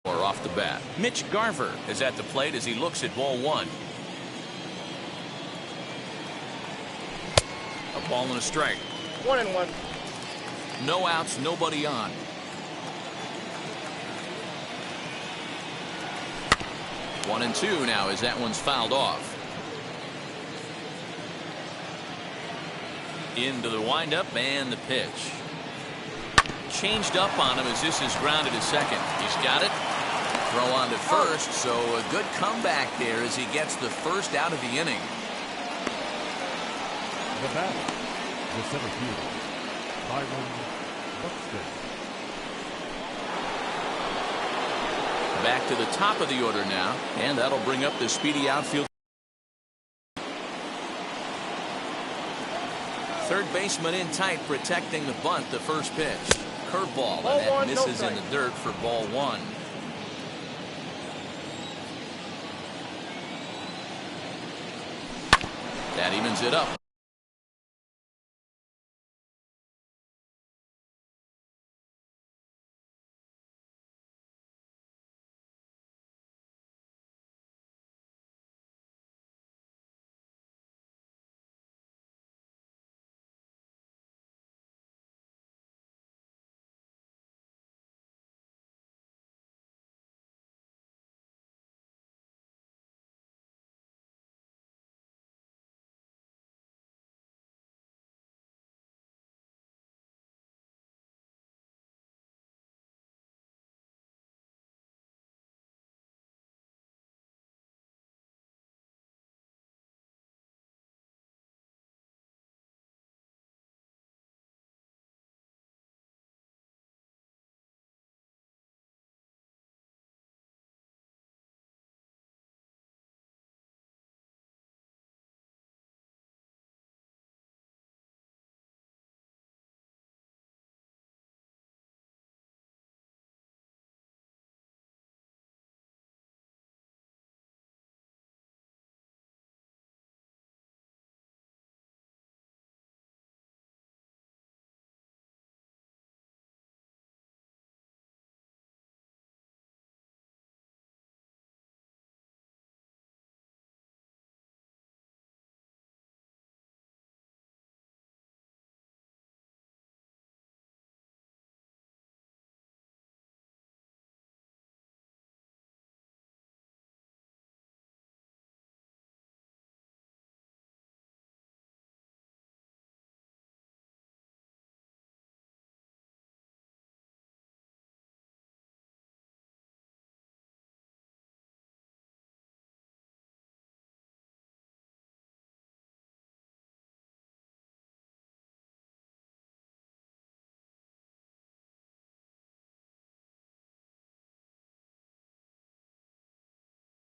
Or off the bat. Mitch Garver is at the plate as he looks at ball one. A ball and a strike. 1-1. No outs, nobody on. 1-2 now as that one's fouled off. Into the windup and the pitch. Changed up on him as this is grounded to second. He's got it. Throw on to first, so a good comeback there as he gets the first out of the inning. The batter, the center fielder, Byron Buxton. Back to the top of the order now, and that'll bring up the speedy outfield. Third baseman in tight, protecting the bunt. The first pitch. Curveball, and that misses in the dirt for ball one. That evens it up.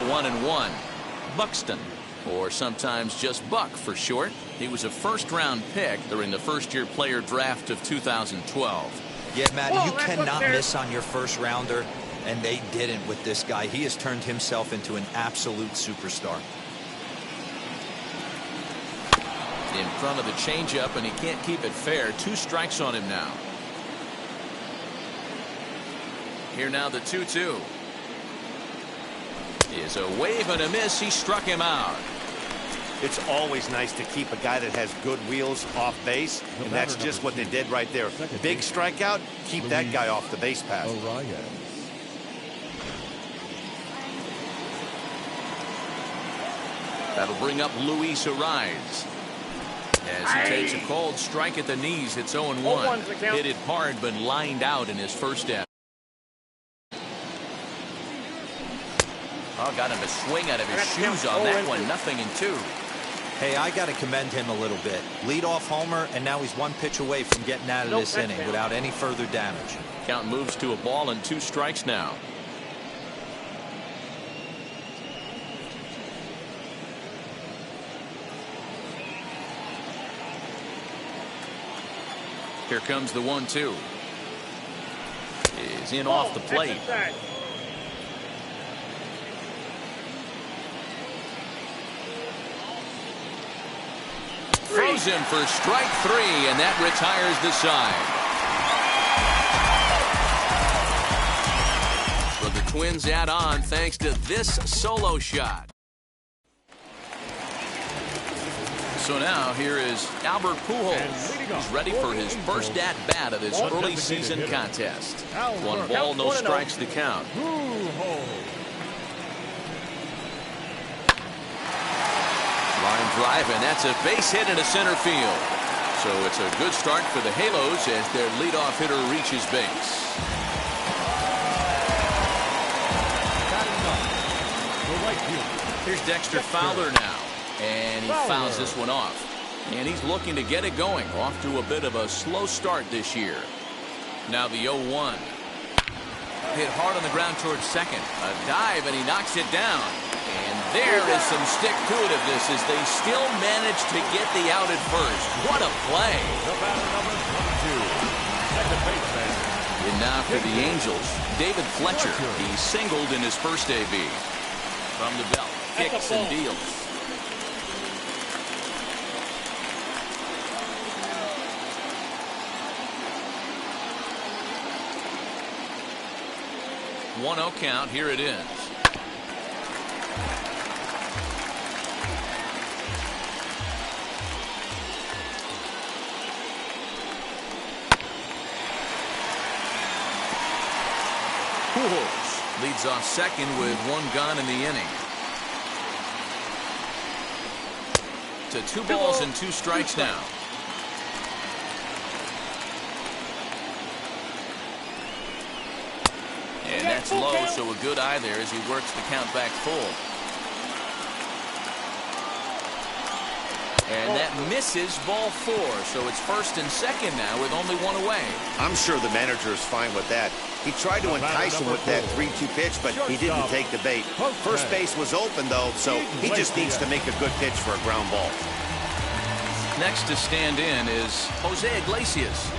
One and one. Buxton, or sometimes just Buck for short. He was a first-round pick during the first-year player draft of 2012. Yeah, Matty, you cannot miss on your first-rounder, and they didn't with this guy. He has turned himself into an absolute superstar. In front of the changeup, and he can't keep it fair. 2 strikes on him now. Here now the 2-2. Is a wave and a miss. He struck him out. It's always nice to keep a guy that has good wheels off base, and that's just what they did right there. Big strikeout, keep that guy off the base path. That'll bring up Luis Ariz. As he takes a cold strike at the knees, it's 0-1. Hit it hard, but lined out in his first step. Oh, got him a swing out of his shoes on that one. 0-2. Hey, I got to commend him a little bit. Leadoff homer, and now he's 1 pitch away from getting out of this inning without any further damage. Count moves to a ball and 2 strikes now. Here comes the 1-2. Is in off the plate. Throws him for strike 3, and that retires the side. For the Twins add on thanks to this solo shot. So now here is Albert Pujols. He's ready for his first at-bat of this early season contest. 1 ball, no strikes to count. Line drive, and that's a base hit into center field. So it's a good start for the Halos as their leadoff hitter reaches base. Here's Dexter Fowler now. And he fouls this one off. And he's looking to get it going. Off to a bit of a slow start this year. Now the 0-1. Hit hard on the ground towards second. A dive, and he knocks it down. And there is some stick to it of this as they still manage to get the out at first. What a play. The batter number 22, second baseman. And now for the Angels, David Fletcher. He singled in his first AB. From the belt, kicks and deals. One 0 count. Here it is. Pujols leads off second with 1 gone in the inning. To 2 balls and 2 strikes now. And that's low, so a good eye there as he works the count back full. And that misses ball 4, so it's first and second now with only 1 away. I'm sure the manager is fine with that. He tried to entice him with that 3-2 pitch, but he didn't take the bait. First base was open, though, so he just needs to make a good pitch for a ground ball. Next to stand in is Jose Iglesias.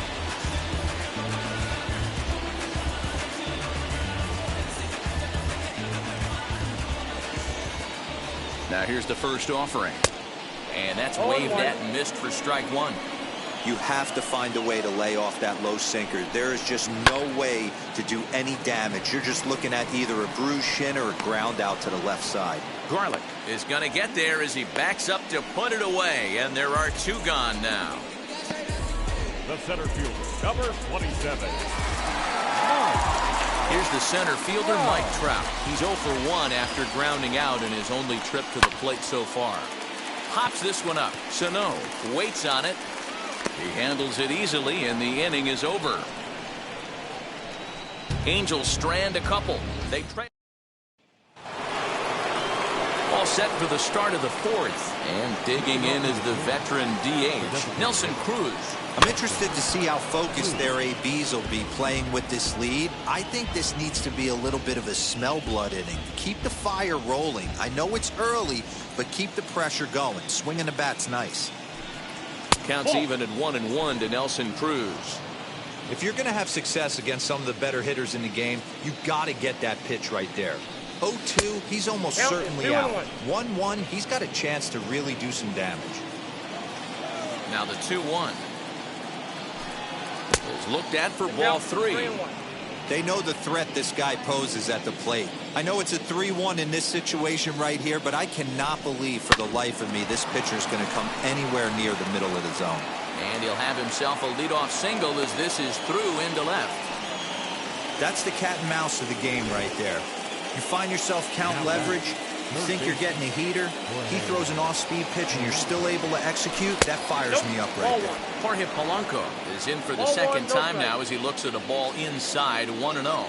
Now here's the first offering. And that's waved at and missed for strike 1. You have to find a way to lay off that low sinker. There is just no way to do any damage. You're just looking at either a bruised shin or a ground out to the left side. Garlick is going to get there as he backs up to put it away. And there are 2 gone now. The center fielder, number 27. Here's the center fielder, Mike Trout. He's 0 for 1 after grounding out in his only trip to the plate so far. Pops this one up. Sano waits on it. He handles it easily, and the inning is over. Angels strand a couple. They trade. All set for the start of the 4th. And digging in is the veteran DH, Nelson Cruz. I'm interested to see how focused their ABs will be playing with this lead. I think this needs to be a little bit of a smell blood inning. Keep the fire rolling. I know it's early, but keep the pressure going. Swinging the bat's nice. Counts even at 1-1 to Nelson Cruz. If you're going to have success against some of the better hitters in the game, you've got to get that pitch right there. 0-2, he's almost certainly out. 1-1, he's got a chance to really do some damage. Now the 2-1 is looked at for ball 3. They know the threat this guy poses at the plate. I know it's a 3-1 in this situation right here, but I cannot believe for the life of me this pitcher is going to come anywhere near the middle of the zone. And he'll have himself a leadoff single as this is through into left. That's the cat and mouse of the game right there. You find yourself count leverage, you think you're getting a heater, he throws an off-speed pitch and you're still able to execute, that fires me up right there. Jorge Polanco is in for the second time now as he looks at a ball inside 1-0.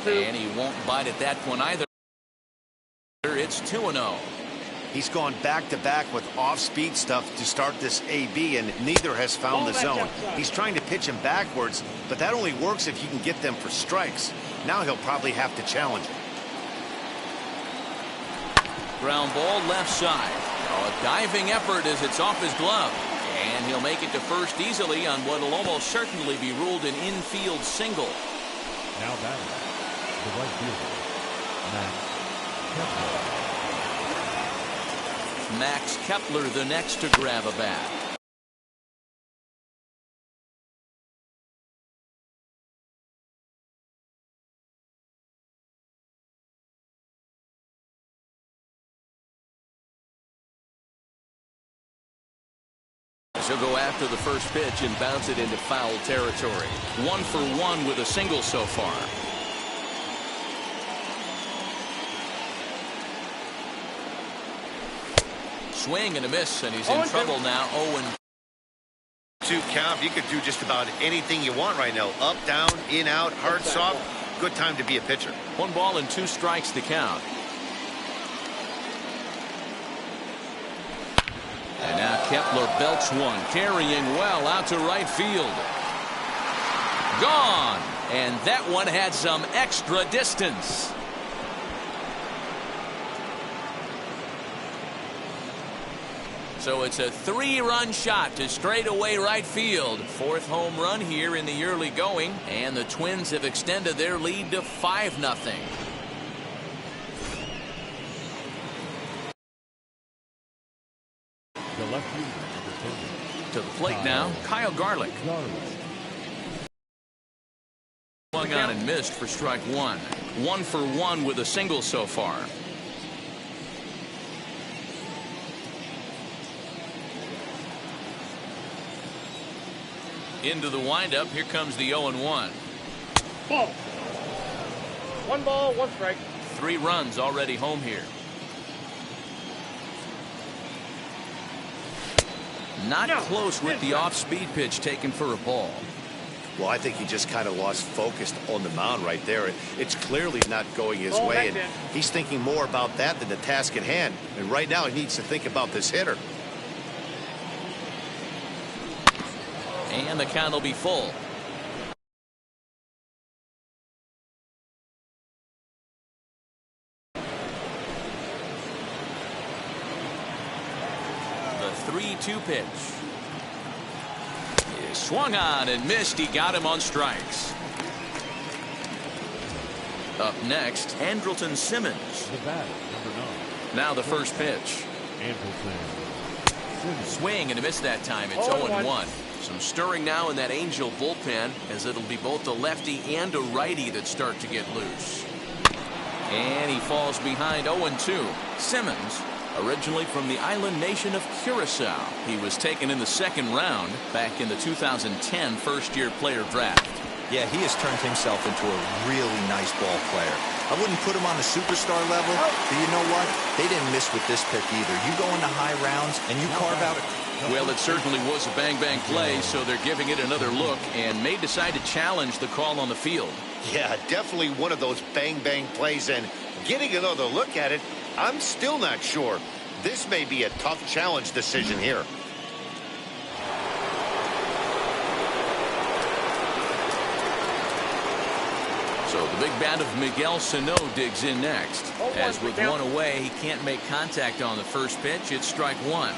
And he won't bite at that one either. It's 2-0. He's gone back-to-back with off-speed stuff to start this AB, and neither has found the zone. He's trying to pitch him backwards, but that only works if you can get them for strikes. Now he'll probably have to challenge it. Ground ball left side. A diving effort as it's off his glove. And he'll make it to first easily on what will almost certainly be ruled an infield single. Now batting, the right fielder, Max Kepler. Max Kepler the next to grab a bat. He'll go after the first pitch and bounce it into foul territory. 1 for 1 with a single so far. Swing and a miss, and he's in trouble now. 0-2 count. You could do just about anything you want right now. Up, down, in, out, hard, soft. Good time to be a pitcher. 1 ball and 2 strikes to count. And now Kepler belts one, carrying well out to right field. Gone. And that one had some extra distance. So it's a 3-run shot to straightaway right field. 4th home run here in the early going, and the Twins have extended their lead to 5-0. The left fielder, To the plate now, Kyle Garlick. Swung on and missed for strike 1. 1 for 1 with a single so far. Into the windup. Here comes the 0-1. Ball. 1 ball, 1 strike. 3 runs already home here. Not close with the off-speed pitch taken for a ball. Well, I think he just kind of lost focus on the mound right there. It's clearly not going his way, and he's thinking more about that than the task at hand. And right now, he needs to think about this hitter. And the count will be full. The 3-2 pitch. He swung on and missed. He got him on strikes. Up next, Andrelton Simmons. the bat, number 9. Now the first pitch. Andrelton. Swing and a miss that time. It's 0-1. Some stirring now in that Angel bullpen, as it'll be both a lefty and a righty that start to get loose. And he falls behind 0-2. Simmons, originally from the island nation of Curacao. He was taken in the 2nd round back in the 2010 first-year player draft. Yeah, he has turned himself into a really nice ball player. I wouldn't put him on the superstar level, but you know what? They didn't miss with this pick either. You go into high rounds and you carve out a... Well, it certainly was a bang-bang play, so they're giving it another look and may decide to challenge the call on the field. Yeah, definitely one of those bang-bang plays, and getting another look at it, I'm still not sure. This may be a tough challenge decision here. So the big bat of Miguel Sano digs in next. As with 1 away, he can't make contact on the first pitch. It's strike 1.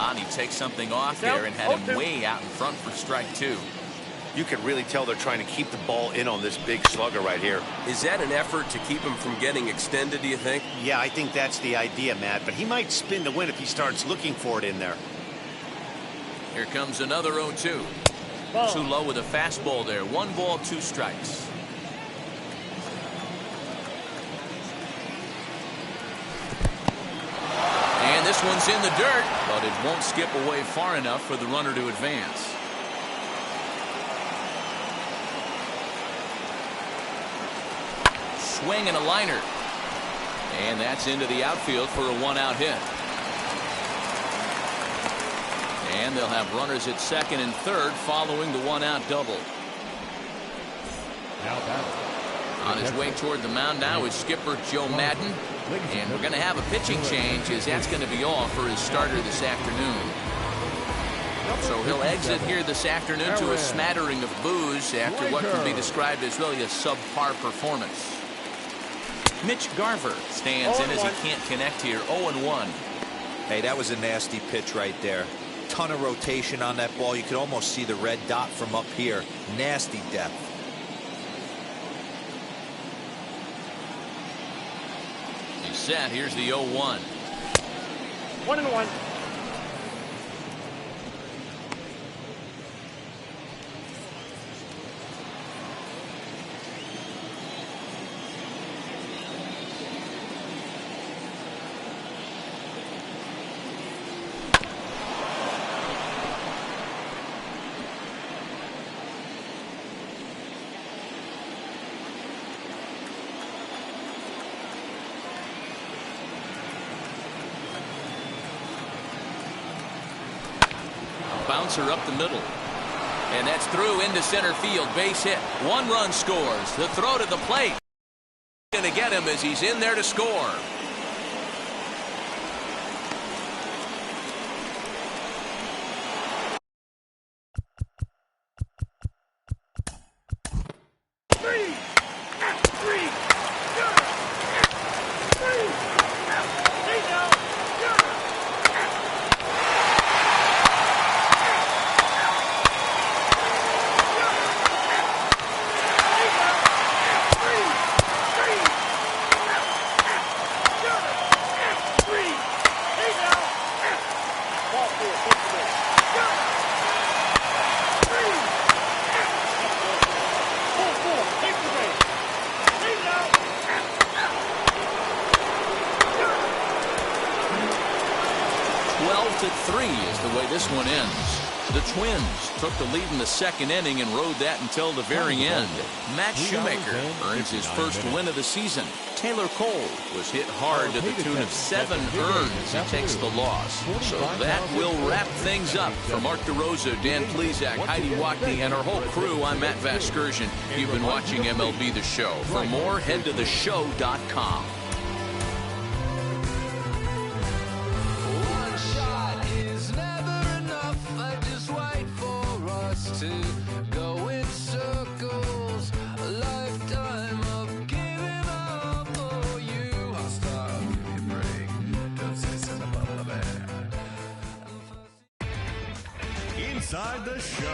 And he takes something off there and had him way out in front for strike 2. You can really tell they're trying to keep the ball in on this big slugger right here. Is that an effort to keep him from getting extended, do you think? Yeah, I think that's the idea, Matt, but he might spin to win if he starts looking for it in there. Here comes another 0-2. Too low with a fastball there. 1 ball, 2 strikes. And this one's in the dirt, but it won't skip away far enough for the runner to advance. Swing and a liner. And that's into the outfield for a 1-out hit. And they'll have runners at 2nd and 3rd following the 1-out double. Now batting. On his way toward the mound now is skipper Joe Madden. And we're going to have a pitching change, as that's going to be all for his starter this afternoon. So he'll exit here this afternoon to a smattering of boos after what could be described as really a subpar performance. Mitch Garver stands in as he can't connect here. 0-1. Hey, that was a nasty pitch right there. Ton of rotation on that ball. You could almost see the red dot from up here. Nasty depth. He's set. Here's the 0-1. 1-1. bouncer up the middle. And that's through into center field. Base hit. 1 run scores. The throw to the plate. Going to get him as he's in there to score. This one ends. The Twins took the lead in the second inning and rode that until the very end. Matt Shoemaker earns his first win of the season. Taylor Cole was hit hard to the tune of 7 earns. He takes the loss. So that will wrap things up. For Mark DeRosa, Dan Plesac, Heidi Wackney, and our whole crew, I'm Matt Vasgersian. You've been watching MLB The Show. For more, head to theshow.com. To go in circles, a lifetime of giving up for you. I'll stop, give me a break. Don't say something about the bad. Inside the Show.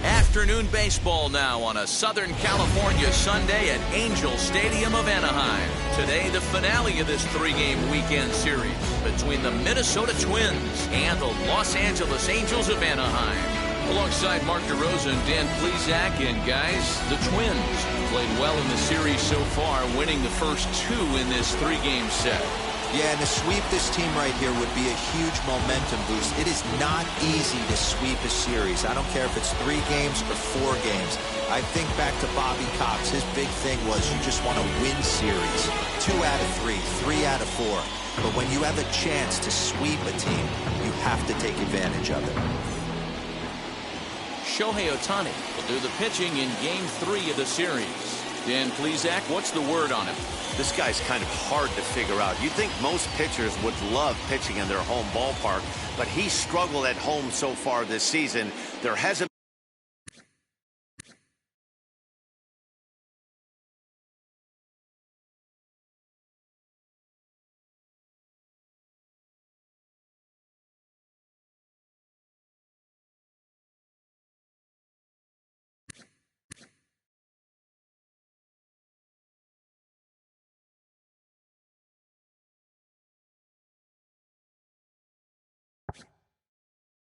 Afternoon baseball now on a Southern California Sunday at Angel Stadium of Anaheim. Today, the finale of this 3-game weekend series between the Minnesota Twins and the Los Angeles Angels of Anaheim. Alongside Mark DeRosa and Dan Plesac, and guys, the Twins played well in the series so far, winning the first 2 in this 3-game set. Yeah, and to sweep this team right here would be a huge momentum boost. It is not easy to sweep a series. I don't care if it's 3 games or 4 games. I think back to Bobby Cox. His big thing was you just want to win series. 2 out of 3, 3 out of 4. But when you have a chance to sweep a team, you have to take advantage of it. Shohei Ohtani will do the pitching in Game 3 of the series. Dan Plesac, what's the word on him? This guy's kind of hard to figure out. You'd think most pitchers would love pitching in their home ballpark, but he struggled at home so far this season. There hasn't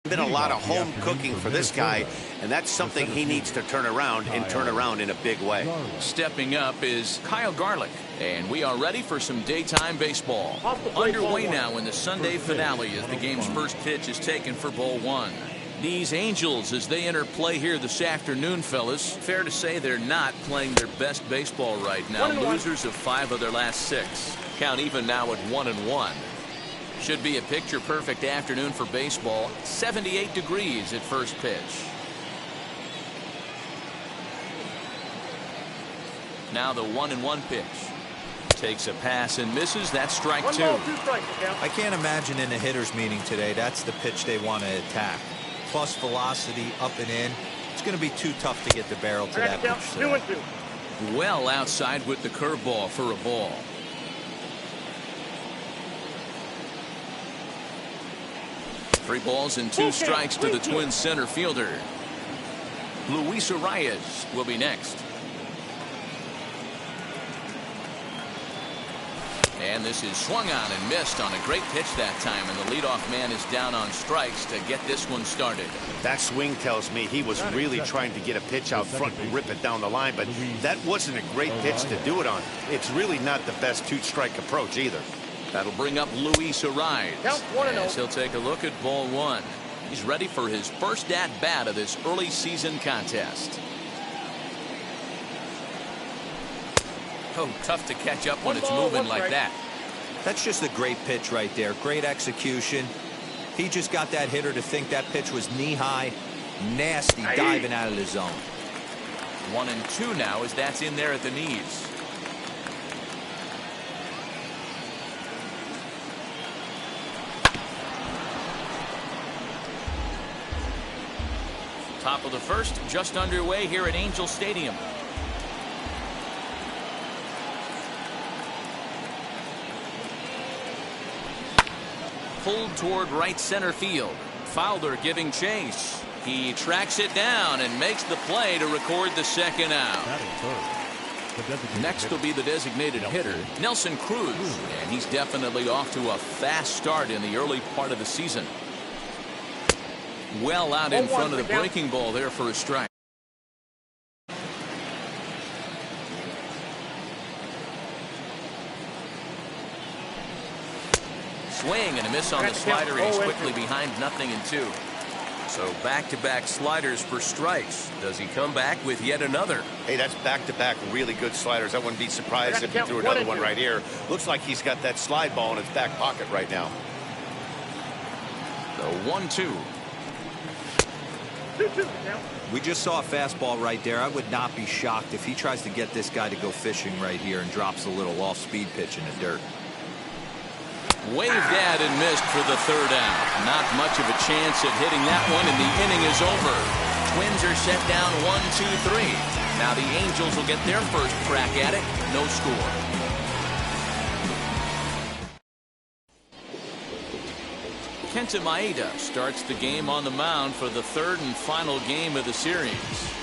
been a lot of home cooking for this guy, and that's something he needs to turn around and turn around in a big way. Stepping up is Kyle Garlick, and we are ready for some daytime baseball. Underway now in the Sunday finale as the game's first pitch is taken for ball 1. These Angels, as they enter play here this afternoon, fellas, fair to say they're not playing their best baseball right now. Losers of 5 of their last 6. Count even now at 1-1. Should be a picture-perfect afternoon for baseball. 78 degrees at first pitch. Now the 1-1 pitch. Takes a pass and misses. That's strike 2. 1 ball, 2 strikes, I can't imagine in a hitter's meeting today that's the pitch they want to attack. Plus velocity, up and in. It's going to be too tough to get the barrel to that pitch. 2-2. Well outside with the curveball for a ball. Three balls and 2 strikes to the Twins center fielder. Luis Arias will be next. And this is swung on and missed on a great pitch that time, and the leadoff man is down on strikes to get this one started. That swing tells me he was really trying to get a pitch out front and rip it down the line, but that wasn't a great pitch to do it on. It's really not the best two-strike approach either. That'll bring up Luis Arraez. Count 1-0. As he'll take a look at ball one. He's ready for his first at-bat of this early season contest. Oh, tough to catch up when it's moving like that. That's just a great pitch right there. Great execution. He just got that hitter to think that pitch was knee-high. Nasty diving out of the zone. 1-2 now as that's in there at the knees. Top of the first, just underway here at Angel Stadium. Pulled toward right center field. Fowler giving chase. He tracks it down and makes the play to record the second out. Next will be the designated hitter, Nelson Cruz, and he's definitely off to a fast start in the early part of the season. Well out in front of the breaking ball there for a strike. Swing and a miss on the slider, and he's quickly behind 0-2. So back-to-back sliders for strikes. Does he come back with yet another? Hey, that's back-to-back really good sliders. I wouldn't be surprised if he threw another one right here. Looks like he's got that slide ball in his back pocket right now. The 1-2. We just saw a fastball right there. I would not be shocked if he tries to get this guy to go fishing right here and drops a little off-speed pitch in the dirt. Waved at and missed for the third out. Not much of a chance of hitting that one, and the inning is over. Twins are set down 1-2-3. Now the Angels will get their first crack at it. No score. Kenta Maeda starts the game on the mound for the third and final game of the series.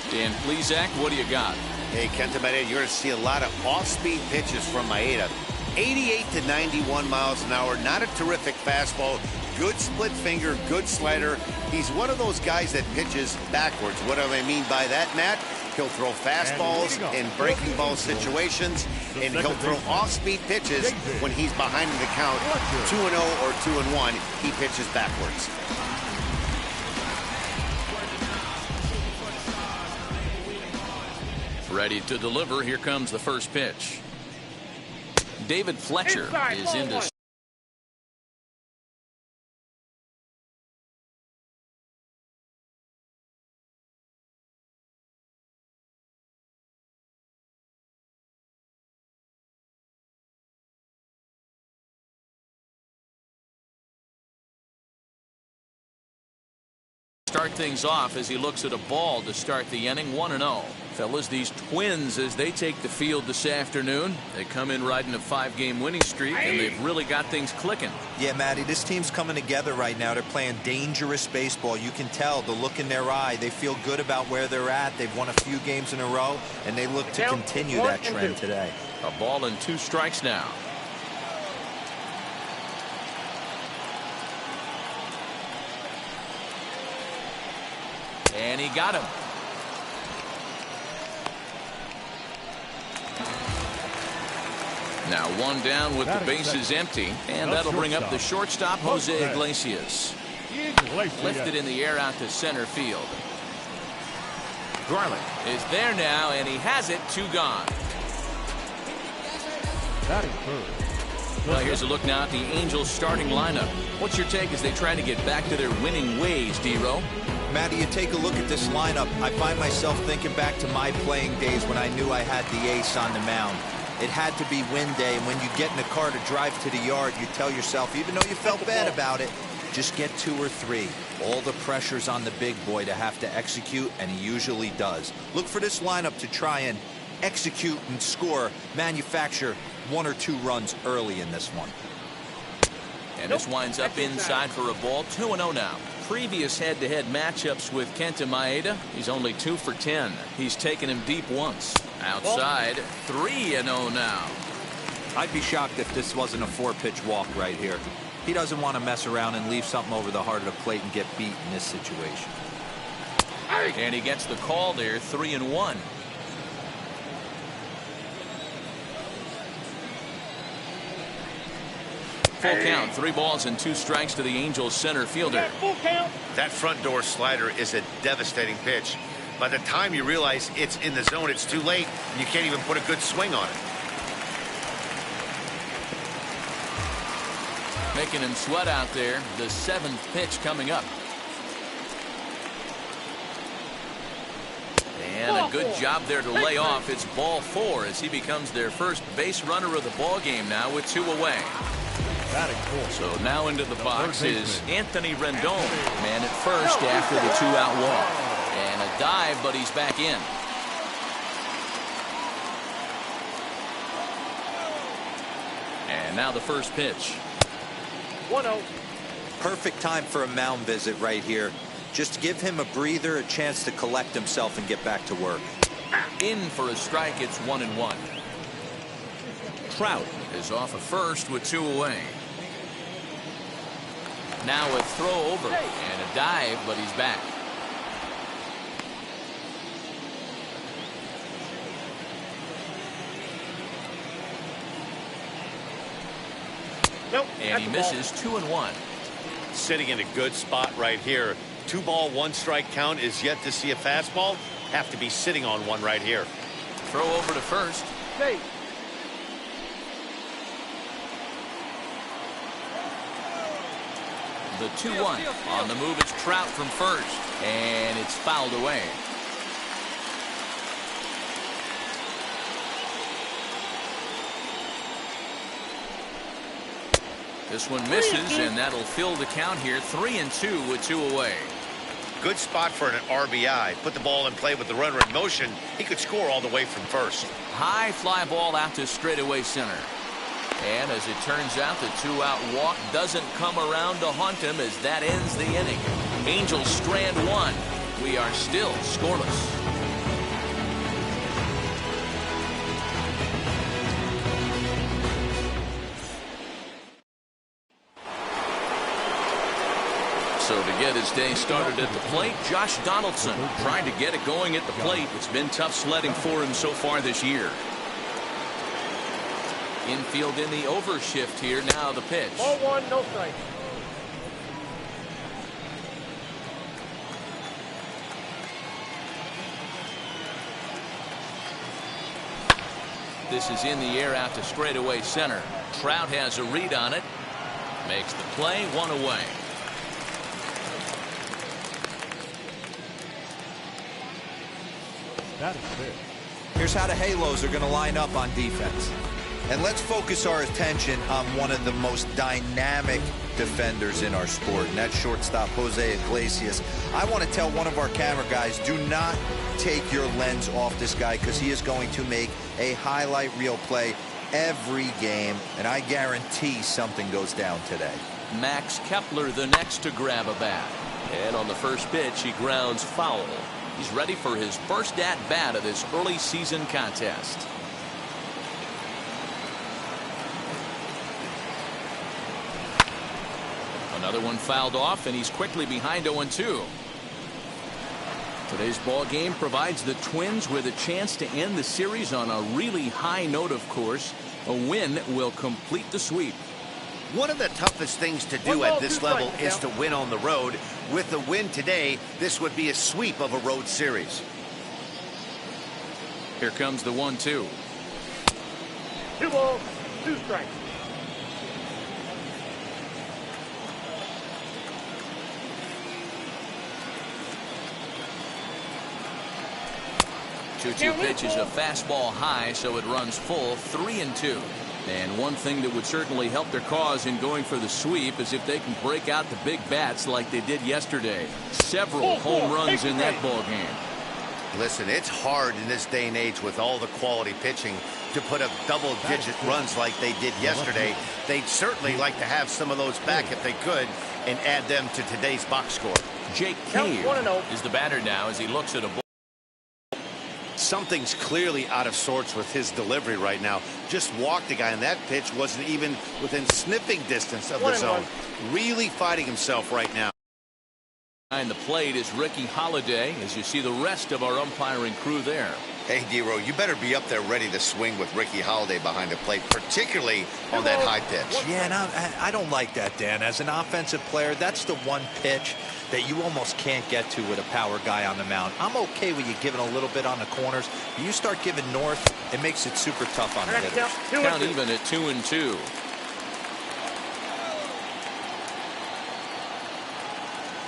Dan Plesac, what do you got? Hey, Kenta Maeda, you're going to see a lot of off-speed pitches from Maeda. 88 to 91 miles an hour. Not a terrific fastball. Good split finger, good slider. He's one of those guys that pitches backwards. What do I mean by that, Matt? He'll throw fastballs in breaking ball situations, and he'll throw off-speed pitches when he's behind in the count. 2-0 or 2-1, he pitches backwards. Ready to deliver. Here comes the first pitch. David Fletcher is into. Start things off as he looks at a ball to start the inning. 1-0. Fellas, these Twins, as they take the field this afternoon, they come in riding a 5-game winning streak, and they've really got things clicking. Yeah, Matty, this team's coming together right now. They're playing dangerous baseball. You can tell the look in their eye. They feel good about where they're at. They've won a few games in a row, and they look to continue that trend today. A ball and 2 strikes now. And he got him. Now 1 down with the bases empty, and that'll bring up the shortstop, Jose Iglesias. Lifted in the air out to center field. Garland is there now, and he has it. 2 gone. Well, here's a look now at the Angels starting lineup. What's your take as they try to get back to their winning ways, D-Row? Matty, you take a look at this lineup. I find myself thinking back to my playing days when I knew I had the ace on the mound. It had to be win day, and when you get in a car to drive to the yard, you tell yourself, even though you felt bad about it, just get 2 or 3. All the pressure's on the big boy to have to execute, and he usually does. Look for this lineup to try and execute and score, manufacture 1 or 2 runs early in this one. And this winds up inside for a ball. 2-0 now. Previous head-to-head matchups with Kenta Maeda, he's only 2 for 10. He's taken him deep once. Outside, 3-0 now. I'd be shocked if this wasn't a 4-pitch walk right here. He doesn't want to mess around and leave something over the heart of the plate and get beat in this situation. And he gets the call there, 3-1. Full count, 3 balls and 2 strikes to the Angels center fielder. Full count. That front door slider is a devastating pitch. By the time you realize it's in the zone, it's too late, and you can't even put a good swing on it. Making him sweat out there. The 7th pitch coming up. And a good job there to lay off. It's ball 4 as he becomes their first base runner of the ball game now with 2 away. So now into the box is Anthony Rendon. Man at first after the 2-out walk. And a dive, but he's back in. And now the first pitch. 1-0. Perfect time for a mound visit right here. Just give him a breather, a chance to collect himself and get back to work. In for a strike, it's 1-1. Trout is off of first with 2 away. Now a throw over and a dive, but he's back. Nope. And he misses 2-1. Sitting in a good spot right here. 2 ball, 1 strike count is yet to see a fastball. Have to be sitting on one right here. Throw over to first. Hey. The 2-1 on the move. It's Trout from first, and it's fouled away. This one misses, and that'll fill the count here. 3-2 with 2 away. Good spot for an RBI. Put the ball in play with the runner in motion. He could score all the way from first. High fly ball out to straightaway center. And as it turns out, the 2-out walk doesn't come around to haunt him as that ends the inning. Angels strand 1. We are still scoreless. So to get his day started at the plate, Josh Donaldson trying to get it going at the plate. It's been tough sledding for him so far this year. Infield in the overshift here. Now the pitch. Ball 1, no strike. This is in the air out to straightaway center. Trout has a read on it. Makes the play, 1 away. Here's how the Halos are going to line up on defense. And let's focus our attention on one of the most dynamic defenders in our sport, and that's shortstop Jose Iglesias. I want to tell one of our camera guys, do not take your lens off this guy, because he is going to make a highlight reel play every game, and I guarantee something goes down today. Max Kepler the next to grab a bat. And on the first pitch, he grounds foul. He's ready for his first at-bat of this early season contest. Another one fouled off, and he's quickly behind 0-2. Today's ball game provides the Twins with a chance to end the series on a really high note, of course. A win will complete the sweep. One of the toughest things to do at this level is to win on the road. With the win today, this would be a sweep of a road series. Here comes the 1-2. 2 balls, 2 strikes. Two pitches, a fastball high, so it runs full. 3-2. And one thing that would certainly help their cause in going for the sweep is if they can break out the big bats like they did yesterday. Several home runs in that ball game. Listen, it's hard in this day and age with all the quality pitching to put up double-digit runs like they did yesterday. They'd certainly like to have some of those back if they could and add them to today's box score. Jake Cave is the batter now as he looks at a ball. something's clearly out of sorts with his delivery right now. Just walked the guy, and that pitch wasn't even within sniffing distance of the zone. Really fighting himself right now. Behind the plate is Ricky Holiday, as you see the rest of our umpiring crew there. Hey, D-Row, you better be up there ready to swing with Ricky Holiday behind the plate, particularly on that high pitch. Yeah, and I don't like that, Dan. As an offensive player, that's the one pitch that you almost can't get to with a power guy on the mound. I'm okay with you giving a little bit on the corners. But you start giving north, it makes it super tough on the hitters. Count even at 2-2.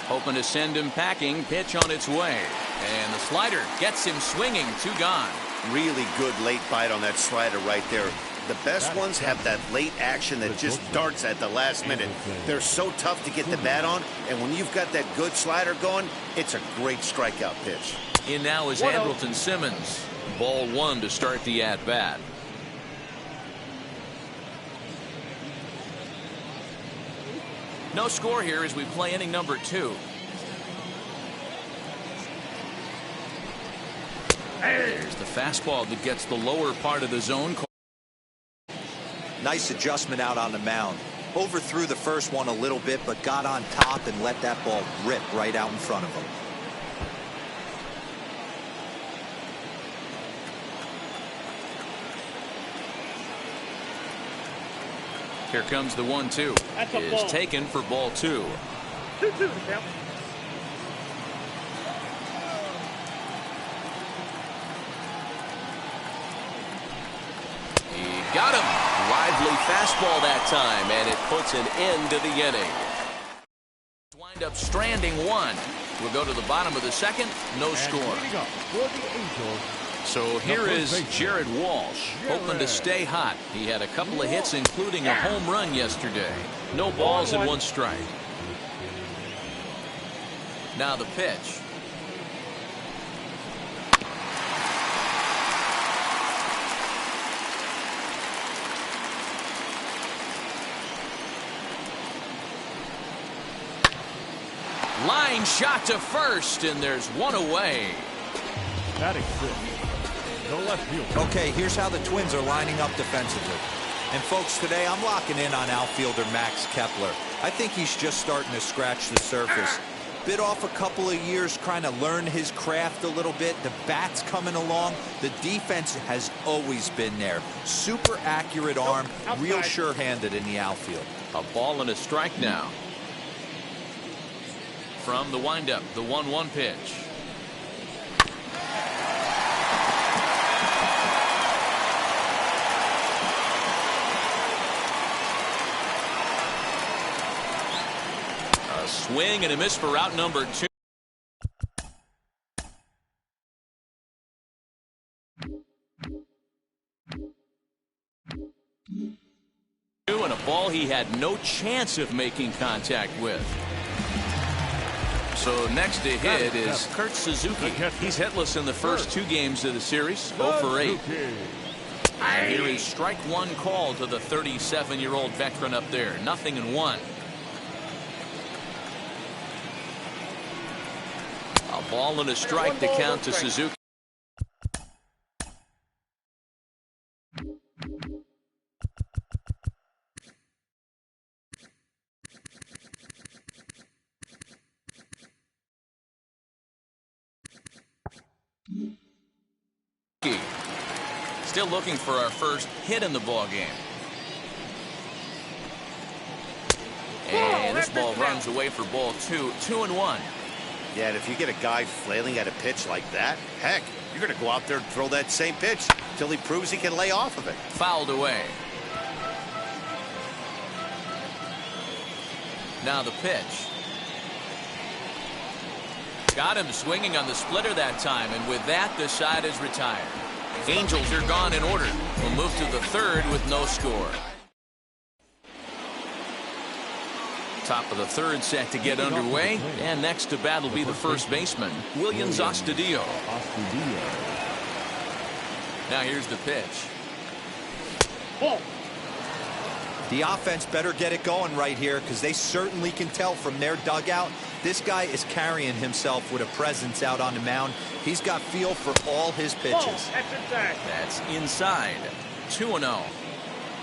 Hoping to send him packing. Pitch on its way. And the slider gets him swinging. 2 gone. Really good late bite on that slider right there. The best ones have that late action that just darts at the last minute. They're so tough to get the bat on, and when you've got that good slider going, it's a great strikeout pitch. In now is Andrelton Simmons. Ball 1 to start the at-bat. No score here as we play inning number 2. There's the fastball that gets the lower part of the zone. Nice adjustment out on the mound. Overthrew the first one a little bit, but got on top and let that ball rip right out in front of him. Here comes the 1-2. Is taken for ball 2. 2-2 the count. He got him. Lively fastball that time, and it puts an end to the inning. Wind up stranding 1. We'll go to the bottom of the second. No score. So here is Jared Walsh, hoping to stay hot. He had a couple of hits, including a home run yesterday. No balls and 1 strike. Now the pitch. Line shot to first, and there's 1 away. Batting 6. The left field. Okay, here's how the Twins are lining up defensively. And folks, today I'm locking in on outfielder Max Kepler. I think he's just starting to scratch the surface. Bit off a couple of years trying to learn his craft a little bit. The bat's coming along. The defense has always been there. Super accurate arm, real sure-handed in the outfield. A ball and a strike now. From the windup, the 1-1 pitch. A swing and a miss for out number 2. And a ball he had no chance of making contact with. So next to hit is Kurt Suzuki. He's hitless in the first 2 games of the series, 0 for 8. And here is strike 1 call to the 37-year-old veteran up there. 0-1. A ball and a strike to count to Suzuki. Still looking for our first hit in the ball game. And this ball runs away for ball 2. 2-1. Yeah, and if you get a guy flailing at a pitch like that, heck, you're going to go out there and throw that same pitch till he proves he can lay off of it. Fouled away. Now the pitch. Got him swinging on the splitter that time, and with that, the side is retired. Angels are gone in order. We'll move to the 3rd with no score. Top of the 3rd set to get underway, and next to bat will be the first baseman, Willians Astudillo. Now here's the pitch. Ball. The offense better get it going right here because they certainly can tell from their dugout. This guy is carrying himself with a presence out on the mound. He's got feel for all his pitches. That's inside. That's inside. 2-0.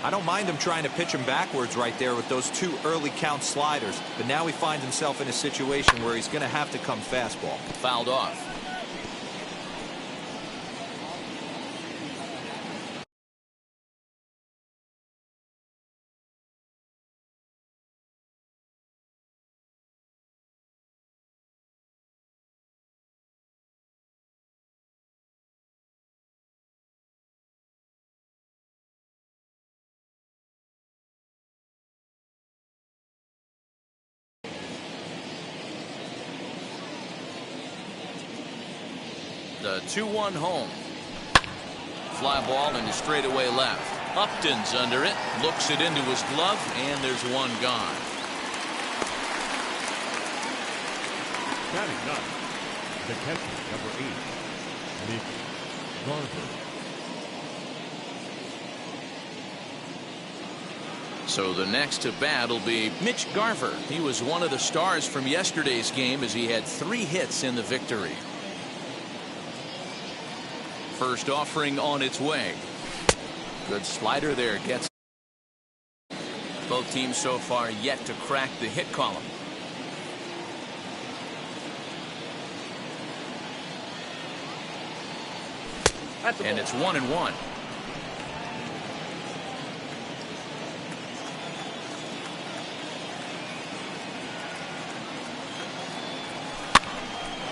I don't mind him trying to pitch him backwards right there with those 2 early count sliders. But now he finds himself in a situation where he's going to have to come fastball. Fouled off. The 2-1 home. Fly ball into straightaway left. Upton's under it. Looks it into his glove, and there's one gone. Batting ninth, the catcher, number 8, Mitch Garver. So the next to bat will be Mitch Garver. He was one of the stars from yesterday's game as he had 3 hits in the victory. First offering on its way. Good slider there. Gets both teams so far yet to crack the hit column. And it's 1-1.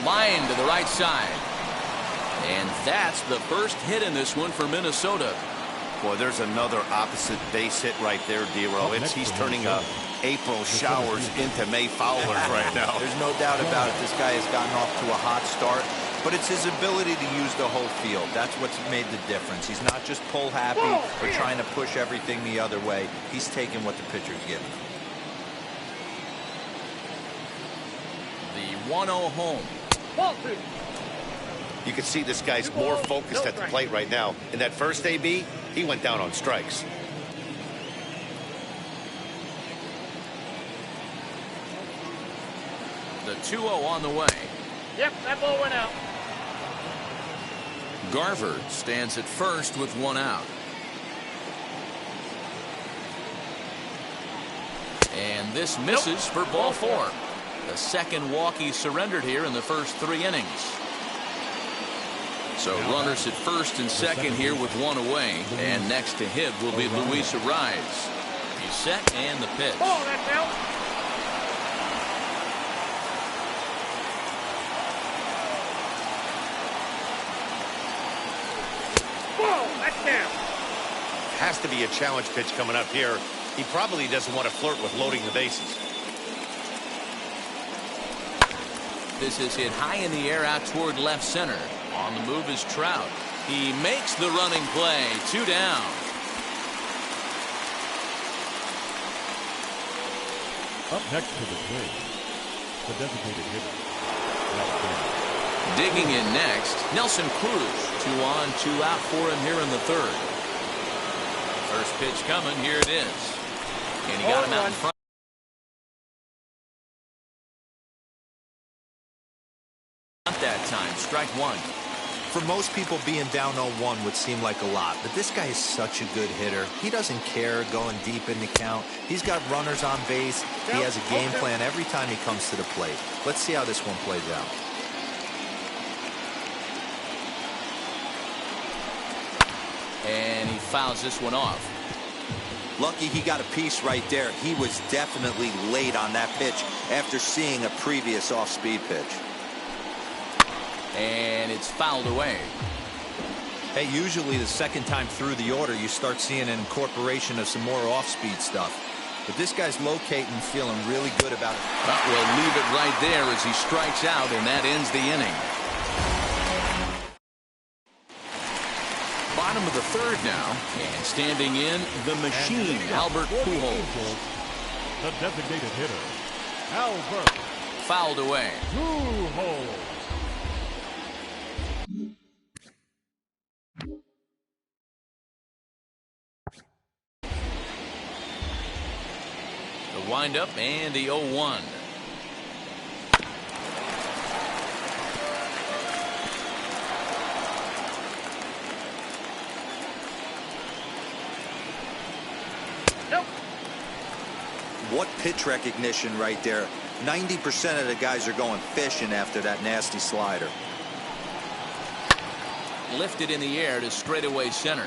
Line to the right side. And that's the first hit in this one for Minnesota. Boy, there's another opposite base hit right there, D-Row. He's turning April showers into May foulers right now. There's no doubt about it. This guy has gotten off to a hot start, but it's his ability to use the whole field. That's what's made the difference. He's not just pull happy or trying to push everything the other way. He's taking what the pitcher's giving him. The 1-0 home. Ball 2. You can see this guy's more focused at the plate right now. In that first AB, he went down on strikes. The 2-0 on the way. Yep, that ball went out. Garver stands at first with 1 out. And this misses for ball 4. The second walk he surrendered here in the first 3 innings. So runners at first and second here with 1 away. And next to hit will be Luis Arraez. He's set and the pitch. Ball, that's out. Ball, that's down. Has to be a challenge pitch coming up here. He probably doesn't want to flirt with loading the bases. This is hit high in the air out toward left center. On the move is Trout. He makes the running play. 2 down. Up next to the plate, the designated hitter. Digging in next, Nelson Cruz. 2 on, 2 out for him here in the 3rd. First pitch coming. Here it is. And he got him out in front. That time, strike 1. For most people, being down 0-1 would seem like a lot, but this guy is such a good hitter. He doesn't care going deep in the count. He's got runners on base. He has a game plan every time he comes to the plate. Let's see how this one plays out. And he fouls this one off. Lucky he got a piece right there. He was definitely late on that pitch after seeing a previous off-speed pitch. And it's fouled away. Hey, usually the second time through the order, you start seeing an incorporation of some more off-speed stuff. But this guy's locating, feeling really good about it. We'll leave it right there as he strikes out, and that ends the inning. Bottom of the 3rd now, and standing in the machine, Albert Pujols. The designated hitter, Albert Fouled away. Pujols. The windup and the 0-1. Nope. What pitch recognition right there. 90% of the guys are going fishing after that nasty slider. Lifted in the air to straightaway center.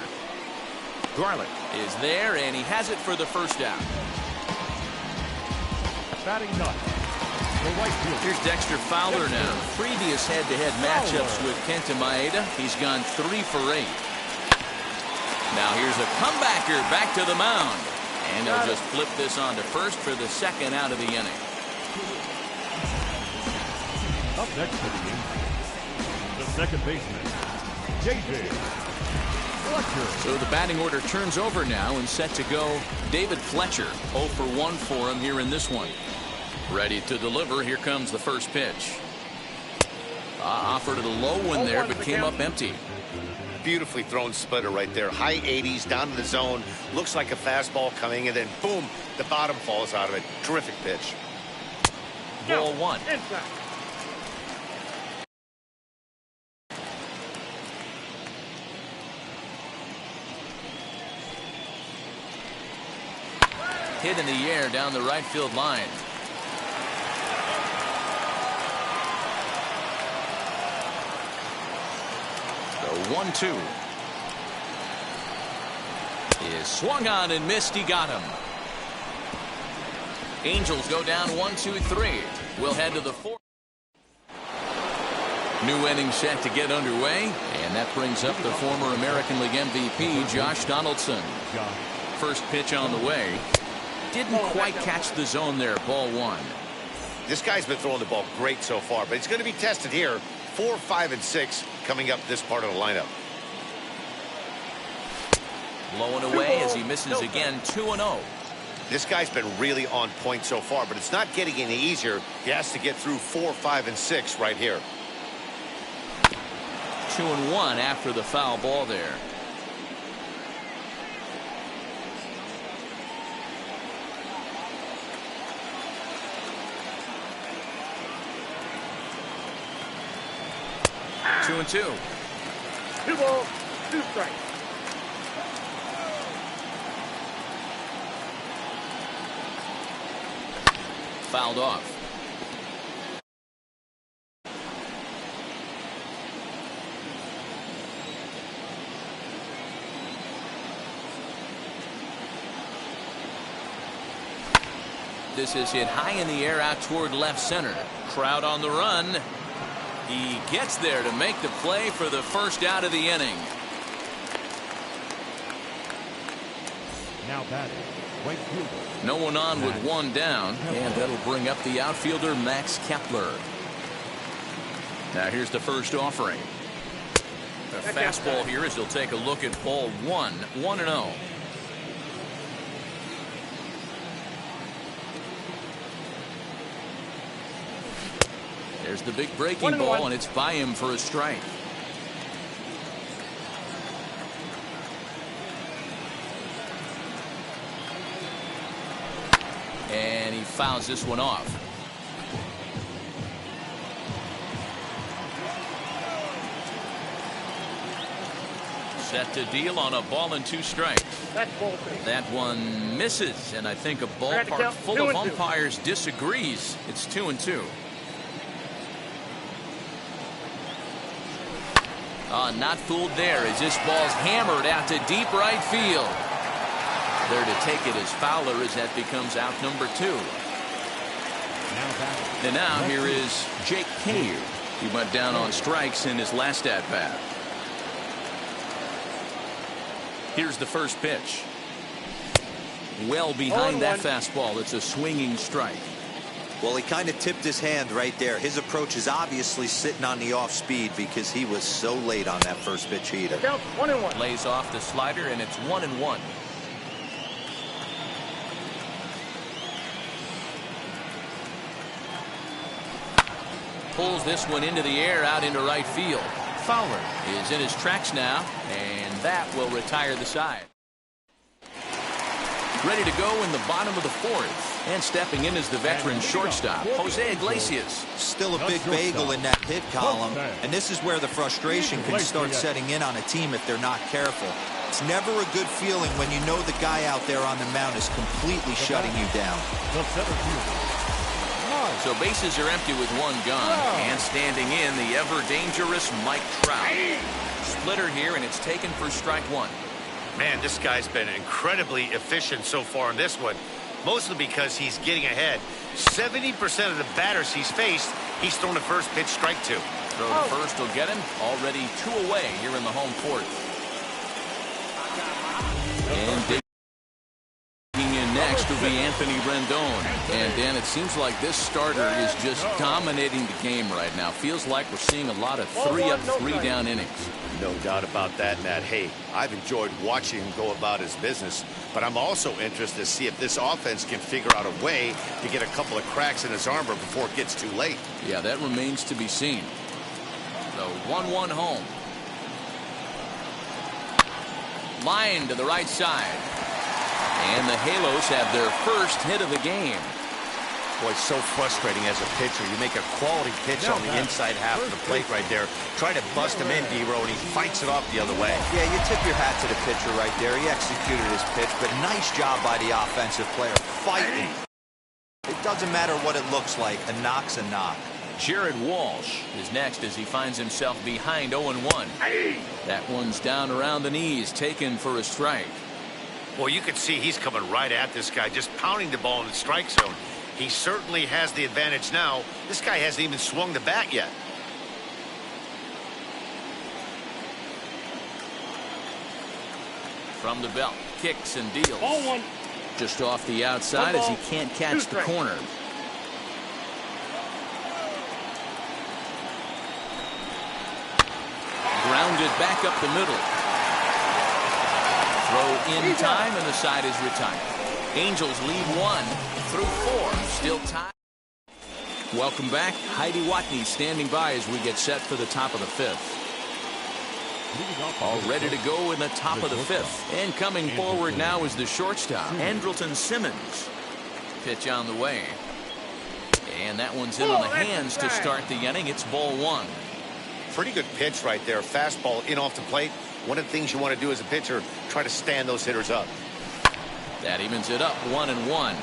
Garlic. Is there, and he has it for the first out. Batting ninth, the right fielder. Here's Dexter Fowler now. Previous head-to-head matchups with Kenta Maeda, he's gone 3 for 8. Now here's a comebacker back to the mound. And they'll just flip this on to first for the second out of the inning. Up next for the Yankees, the second baseman, J.J. Fletcher. So the batting order turns over now and set to go David Fletcher. 0 for 1 for him here in this one. Ready to deliver. Here comes the first pitch. Offered at a low one there, but came up empty. Beautifully thrown splitter right there. High 80s down to the zone. Looks like a fastball coming, and then boom, the bottom falls out of it. Terrific pitch. Ball 1. Inside. Hit in the air down the right field line. The 1-2 is swung on and missed. He got him. Angels go down 1-2-3. We'll head to the 4th. New inning set to get underway, and that brings up the former American League MVP Josh Donaldson. First pitch on the way. Didn't quite catch the zone there. Ball 1. This guy's been throwing the ball great so far, but he's going to be tested here. 4, 5, and 6 coming up this part of the lineup. Low and away as he misses again. 2-0. This guy's been really on point so far, but it's not getting any easier. He has to get through 4, 5, and 6 right here. 2-1 after the foul ball there. Two and 2. 2 balls, 2 strikes. Fouled off. This is hit high in the air out toward left center. Crowd on the run. He gets there to make the play for the first out of the inning. Now batting, right fielder. No one on with one down, and that'll bring up the outfielder Max Kepler. Now here's the first offering. A fastball here as he'll take a look at ball 1. 1-0. There's the big breaking ball, and it's by him for a strike. And he fouls this one off. Set to deal on a ball and 2 strikes. That's ball 3. That one misses, and I think a ballpark full of umpires disagrees. It's 2-2. Not fooled there as this ball's hammered out to deep right field. There to take it as Fowler as that becomes out number 2. And now here is Jake Cave. He went down on strikes in his last at-bat. Here's the first pitch. Well behind that fastball. It's a swinging strike. Well, he kind of tipped his hand right there. His approach is obviously sitting on the off speed because he was so late on that first pitch heater. Count 1-1. Lays off the slider, and it's 1-1. Pulls this one into the air out into right field. Fowler is in his tracks now, and that will retire the side. Ready to go in the bottom of the 4th. And stepping in is the veteran shortstop, Jose Iglesias. Still a big bagel in that hit column, and this is where the frustration can start setting in on a team if they're not careful. It's never a good feeling when you know the guy out there on the mound is completely shutting you down. So bases are empty with one gone, and standing in the ever-dangerous Mike Trout. Splitter here, and it's taken for strike one. Man, this guy's been incredibly efficient so far in this one, mostly because he's getting ahead. 70% of the batters he's faced, he's thrown the first pitch strike to. Throw to first will get him. Already 2 away here in the home fourth. And digging in next will be Anthony Rendon. And Dan, it seems like this starter is just dominating the game right now. Feels like we're seeing a lot of 3-up, 3-down innings. No doubt about that, Nat. Hey, I've enjoyed watching him go about his business, but I'm also interested to see if this offense can figure out a way to get a couple of cracks in his armor before it gets too late. Yeah, that remains to be seen. So 1-1 home. Line to the right side. And the Halos have their first hit of the game. Boy, it's so frustrating as a pitcher. You make a quality pitch on the inside half of the plate right there. Try to bust him in, D-Row, and he fights it off the other way. Yeah, you tip your hat to the pitcher right there. He executed his pitch, but nice job by the offensive player fighting. It doesn't matter what it looks like. A knock's a knock. Jared Walsh is next as he finds himself behind 0-1. That one's down around the knees, taken for a strike. Well, you can see he's coming right at this guy, just pounding the ball in the strike zone. He certainly has the advantage now. This guy hasn't even swung the bat yet. From the belt, kicks and deals. Ball one. Just off the outside as he can't catch the corner. Grounded back up the middle. Throw in time, and the side is retired. Angels lead 1 through 4. Still tied. Welcome back. Heidi Watney standing by as we get set for the top of the 5th. All ready to go in the top of the 5th. And coming forward now is the shortstop, Andrelton Simmons. Pitch on the way. And that one's in on the hands to start the inning. It's ball 1. Pretty good pitch right there. Fastball in off the plate. One of the things you want to do as a pitcher, try to stand those hitters up. That evens it up 1-1.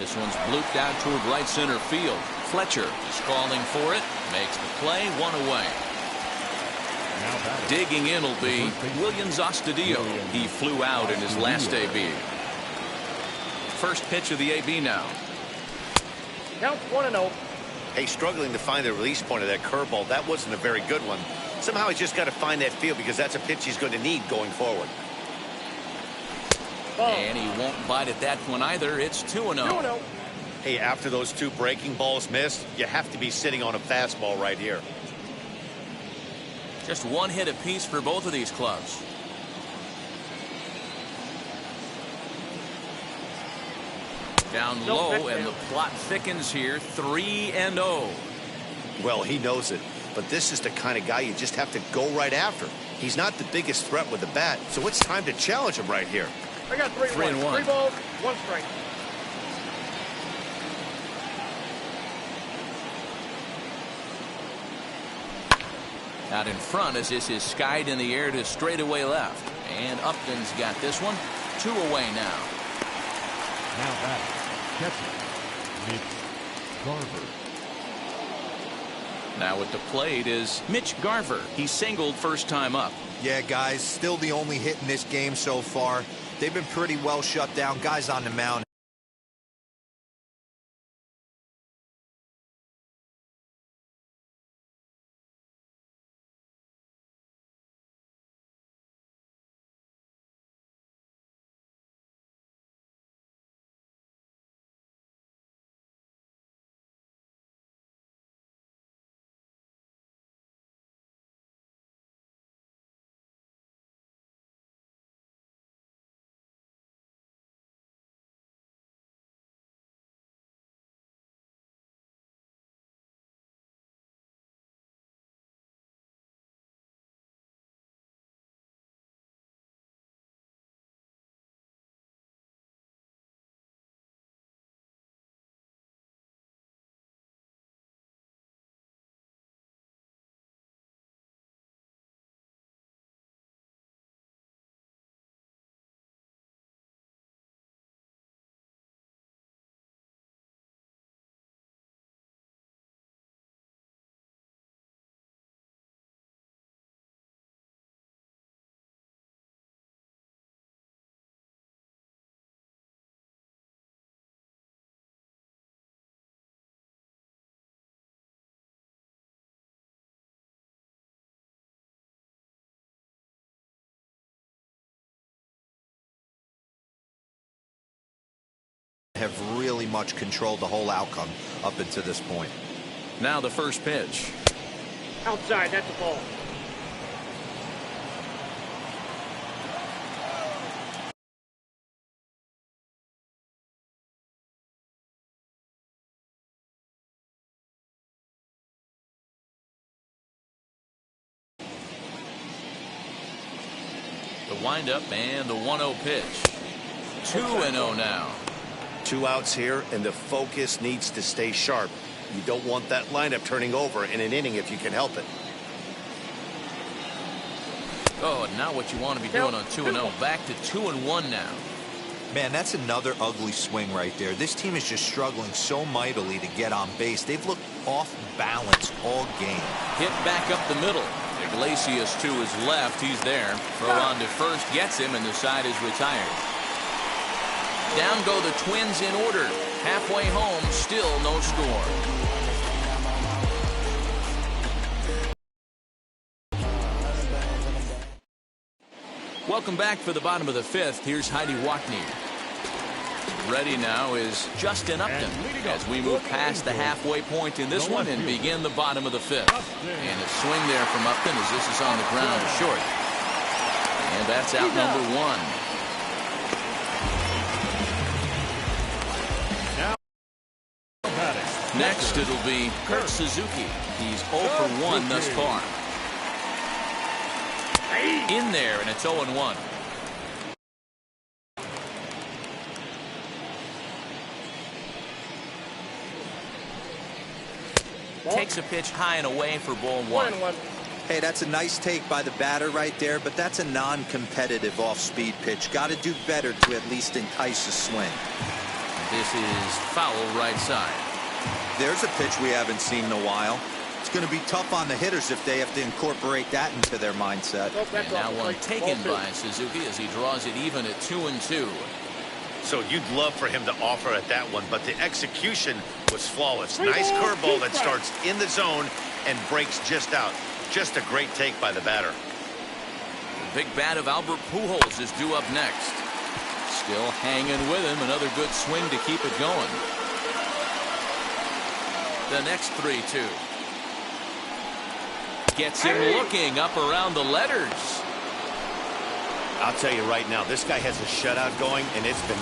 This one's blooped out toward right center field. Fletcher is calling for it. Makes the play. 1 away. Digging in will be Williams Astudillo. He flew out in his last AB. First pitch of the AB now. Counts 1-0. Hey, struggling to find the release point of that curveball. That wasn't a very good one. Somehow he's just got to find that feel because that's a pitch he's going to need going forward. And he won't bite at that one either. It's 2-0. 2-0. Hey, after those 2 breaking balls missed, you have to be sitting on a fastball right here. Just 1 hit apiece for both of these clubs. Down low, and the plot thickens here. 3-0. Well, he knows it, but this is the kind of guy you just have to go right after. He's not the biggest threat with the bat, so it's time to challenge him right here. I got 3-1. 3-1. 3 balls, 1 strike. Out in front as this is skied in the air to straightaway left. And Upton's got this one. 2 away now. Now back, catcher, Mitch Garver. Now at the plate is Mitch Garver. He singled first time up. Yeah, guys, still the only hit in this game so far. They've been pretty well shut down. Guys on the mound have really much controlled the whole outcome up until this point. Now the first pitch. Outside, that's a ball. The windup and the 1-0 pitch. 2-0 now. 2 outs here, and the focus needs to stay sharp. You don't want that lineup turning over in an inning if you can help it. Oh, and now what you want to be doing on 2-0. Back to 2-1 now. Man, that's another ugly swing right there. This team is just struggling so mightily to get on base. They've looked off balance all game. Hit back up the middle. Iglesias to his left. He's there. Throw on to first. Gets him, and the side is retired. Down go the Twins in order. Halfway home, still no score. Welcome back for the bottom of the 5th. Here's Heidi Wackney. Ready now is Justin Upton as we move past the halfway point in this one and begin the bottom of the 5th. And a swing there from Upton as this is on the ground to short. And that's out number 1. Next, it'll be Kurt Suzuki. He's 0 for 1 thus far. In there, and it's 0-1. Takes a pitch high and away for ball 1. Hey, that's a nice take by the batter right there, but that's a non-competitive off-speed pitch. Got to do better to at least entice a swing. This is foul right side. There's a pitch we haven't seen in a while. It's going to be tough on the hitters if they have to incorporate that into their mindset. And now one taken by Suzuki as he draws it even at 2-2. So you'd love for him to offer at that one, but the execution was flawless. Nice curveball that starts in the zone and breaks just out. Just a great take by the batter. The big bat of Albert Pujols is due up next. Still hanging with him. Another good swing to keep it going. The next 3-2. Gets him looking up around the letters. I'll tell you right now, this guy has a shutout going, and it's been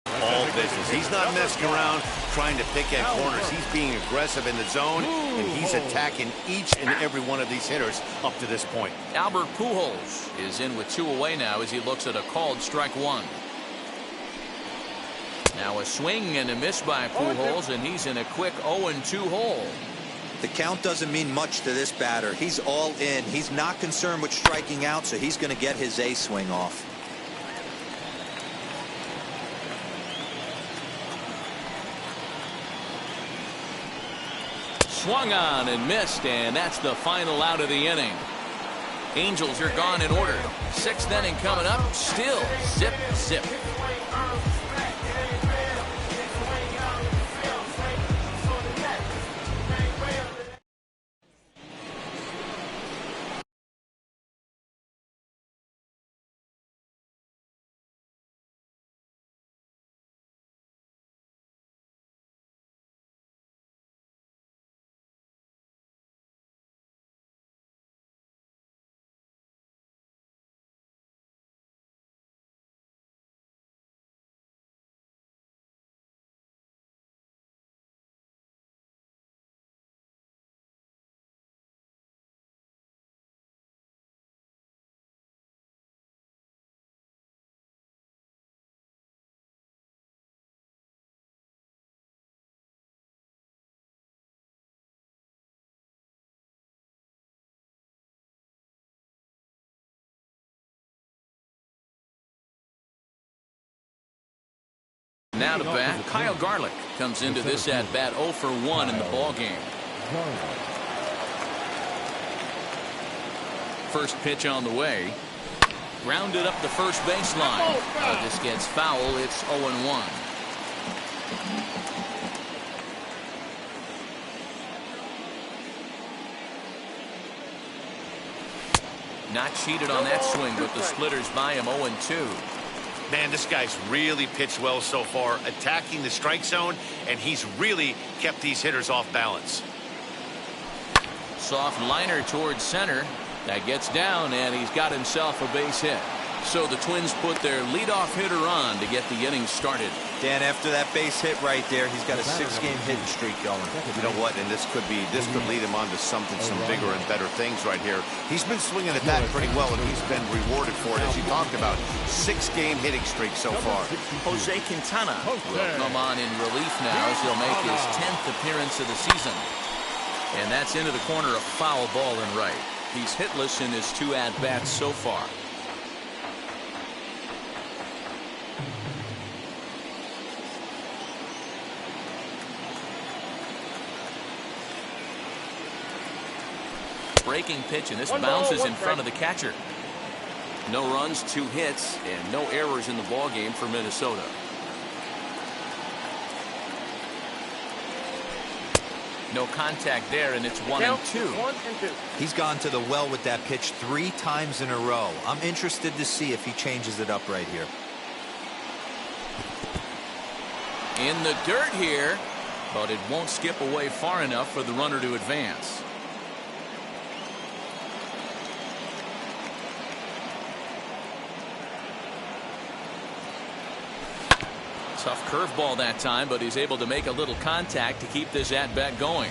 all business. He's not messing around trying to pick at corners. He's being aggressive in the zone, and he's attacking each and every one of these hitters up to this point. Albert Pujols is in with 2 away now as he looks at a called strike 1. Now a swing and a miss by Pujols, and he's in a quick 0-2 hole. The count doesn't mean much to this batter. He's all in. He's not concerned with striking out, so he's going to get his A swing off. Swung on and missed, and that's the final out of the inning. Angels are gone in order. 6th inning coming up. Still zip, zip. Now to bat, Kyle Garlick comes into this at bat 0 for 1 in the ball game. First pitch on the way. Grounded up the first baseline. This gets foul. It's 0-1. Not cheated on that swing, but the splitters by him 0-2. Man, this guy's really pitched well so far, attacking the strike zone, and he's really kept these hitters off balance. Soft liner towards center. That gets down, and he's got himself a base hit. So the Twins put their leadoff hitter on to get the inning started. Dan, after that base hit right there, he's got a 6-game hitting streak going. You know what? And this could lead him on to some bigger and better things right here. He's been swinging at that pretty well, and he's been rewarded for it, as you talked about. 6-game hitting streak so far. Jose Quintana will come on in relief now as he'll make his 10th appearance of the season. And that's into the corner, a foul ball and right. He's hitless in his 2 at-bats so far. Breaking pitch, and this bounces in front of the catcher. No runs, 2 hits, and no errors in the ball game for Minnesota. No contact there, and it's 1-2. He's gone to the well with that pitch 3 times in a row. I'm interested to see if he changes it up right here. In the dirt here, but it won't skip away far enough for the runner to advance. Tough curveball that time, but he's able to make a little contact to keep this at-bat going.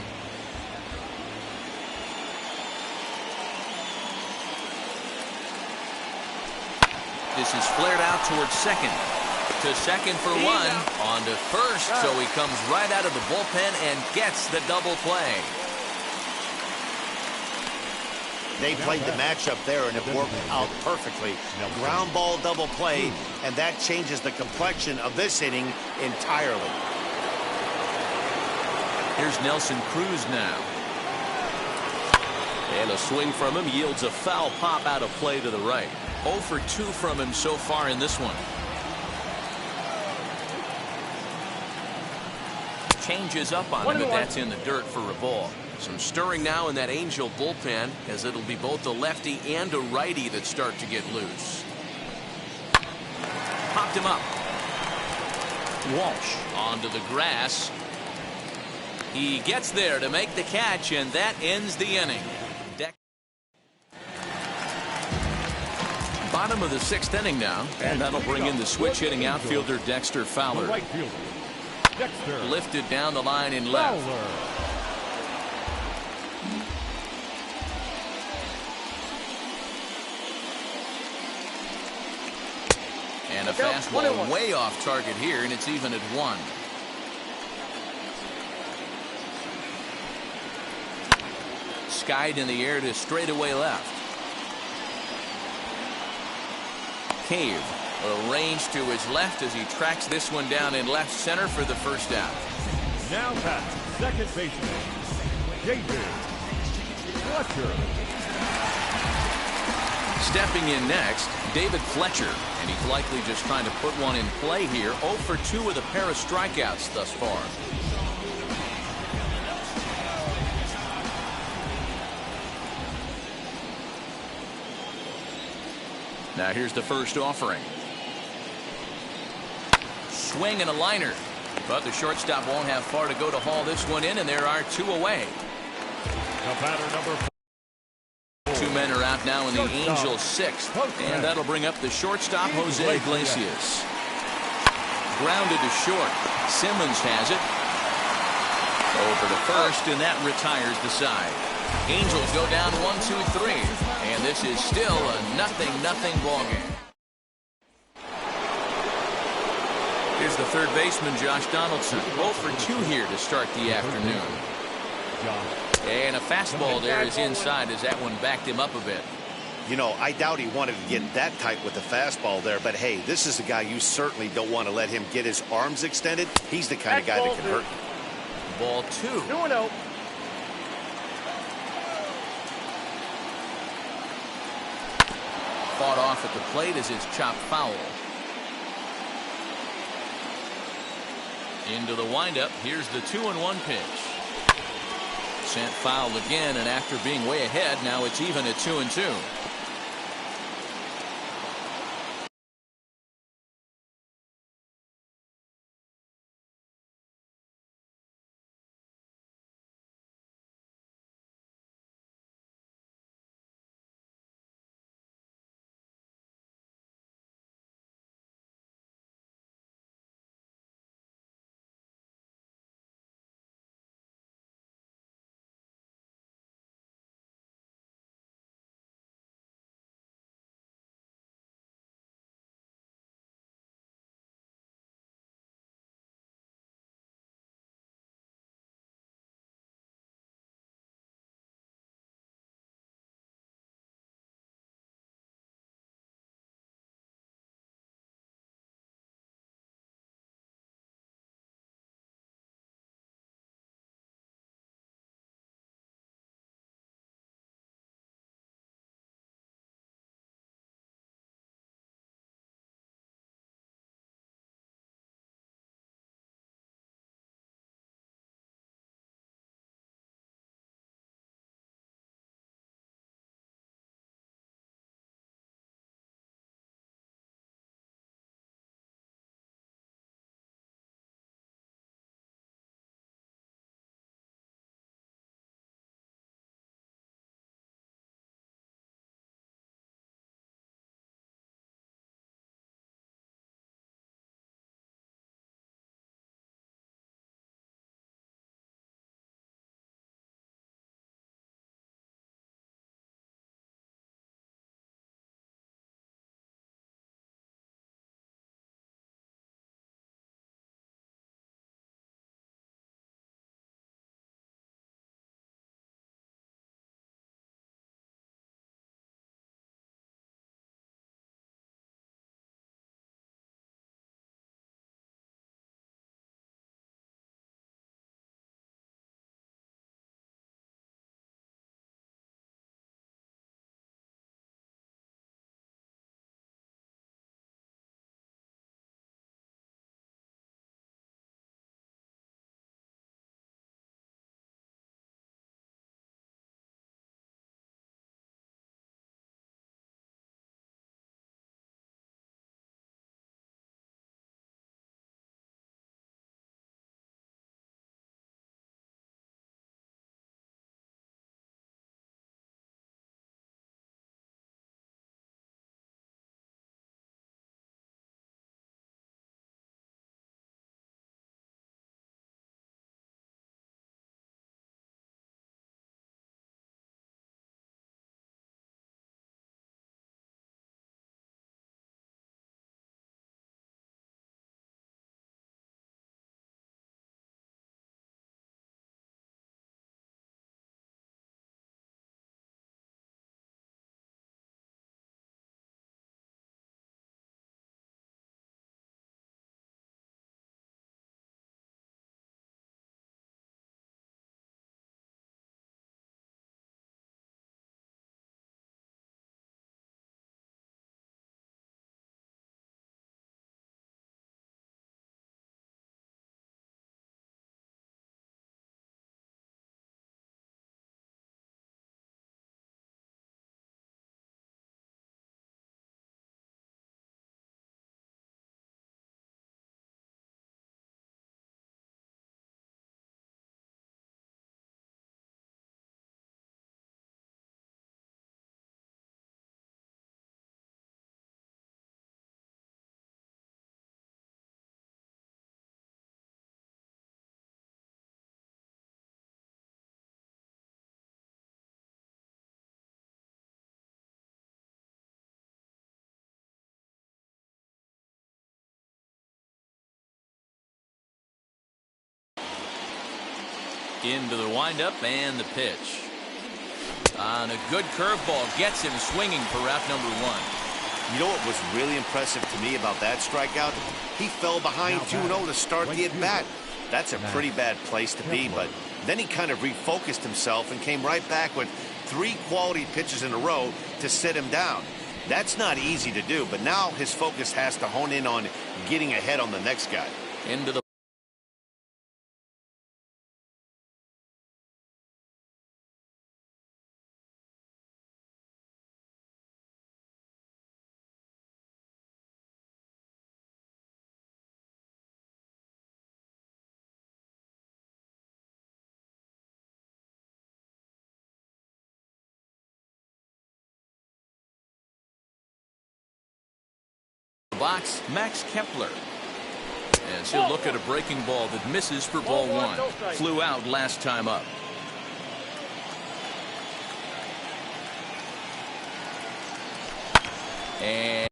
This is flared out towards second. To second for 1. On to first, so he comes right out of the bullpen and gets the double play. They played the matchup there, and it worked out perfectly. Ground ball double play, and that changes the complexion of this inning entirely. Here's Nelson Cruz now. And a swing from him yields a foul pop out of play to the right. 0 for 2 from him so far in this one. Changes up on him, but that's in the dirt for a ball. Some stirring now in that Angel bullpen, as it'll be both a lefty and a righty that start to get loose. Popped him up. Walsh onto the grass. He gets there to make the catch, and that ends the inning. Bottom of the 6th inning now, and that'll bring in the switch hitting outfielder Dexter Fowler. Lifted down the line in left. And a fastball way off target here, and it's even at 1. Skied in the air to straightaway left. Cave arranged to his left as he tracks this one down in left center for the first out. Now past second baseman, David Fletcher. Stepping in next, David Fletcher, and he's likely just trying to put one in play here. 0 for 2 with a pair of strikeouts thus far. Now here's the first offering. Swing and a liner, but the shortstop won't have far to go to haul this one in, and there are 2 away. The batter number 4. 2 men are out now in the Angels' 6th, and that'll bring up the shortstop, Jose Iglesias. Grounded to short. Simmons has it. Over to first, and that retires the side. Angels go down 1-2-3, and this is still a 0-0 ball game. Here's the third baseman, Josh Donaldson. 0 for 2 here to start the afternoon. And a fastball there is inside as that one backed him up a bit. You know, I doubt he wanted to get that tight with the fastball there, but hey, this is a guy you certainly don't want to let him get his arms extended. He's the kind of guy that can hurt you. Ball 2. 2-0. Fought off at the plate as it's chopped foul. Into the windup. Here's the 2-1 pitch. Sent foul again, and after being way ahead, now it's even at 2-2. Into the windup and the pitch. On a good curveball, gets him swinging for out number 1. You know what was really impressive to me about that strikeout? He fell behind 2-0 to start the at-bat. That's a pretty bad place to be, but then he kind of refocused himself and came right back with 3 quality pitches in a row to sit him down. That's not easy to do, but now his focus has to hone in on getting ahead on the next guy. Into the box, Max Kepler. As he'll look at a breaking ball that misses for ball 1. Flew out last time up. And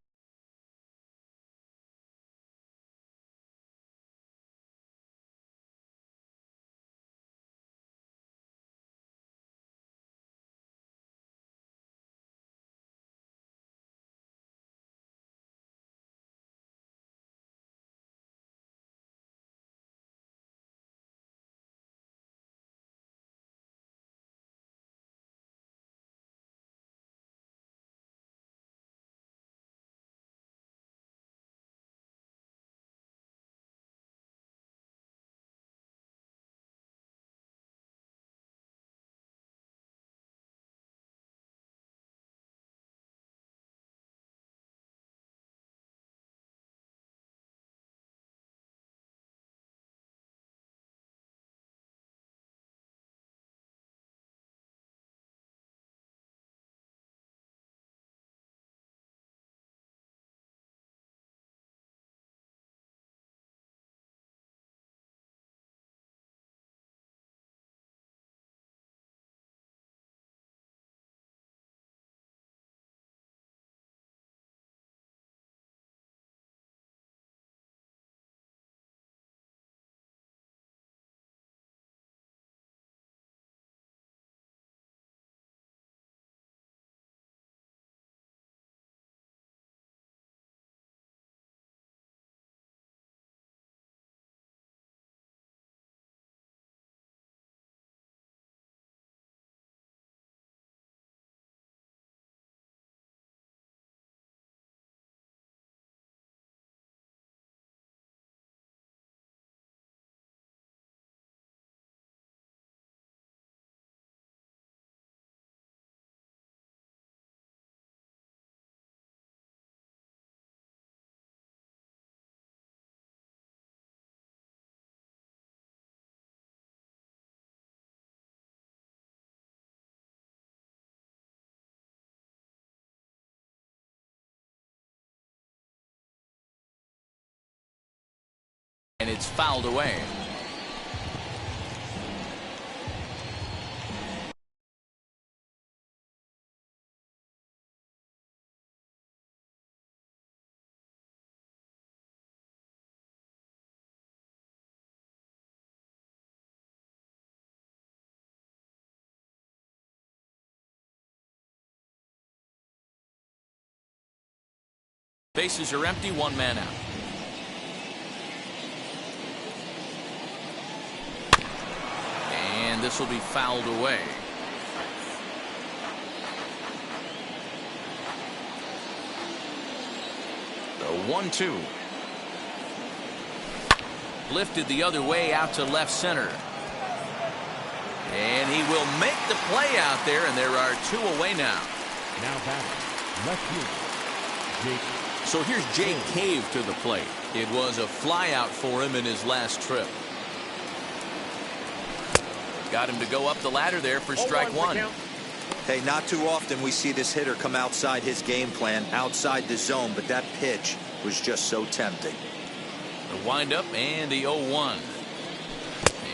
it's fouled away. Bases are empty, 1 man out. And this will be fouled away. The 1-2. Lifted the other way out to left center. And he will make the play out there, and there are 2 away now. Now batting, left fielder, Jake. So here's Jake Cave to the plate. It was a flyout for him in his last trip. Got him to go up the ladder there for strike 1. Hey, not too often we see this hitter come outside his game plan, outside the zone, but that pitch was just so tempting. The windup and the 0-1.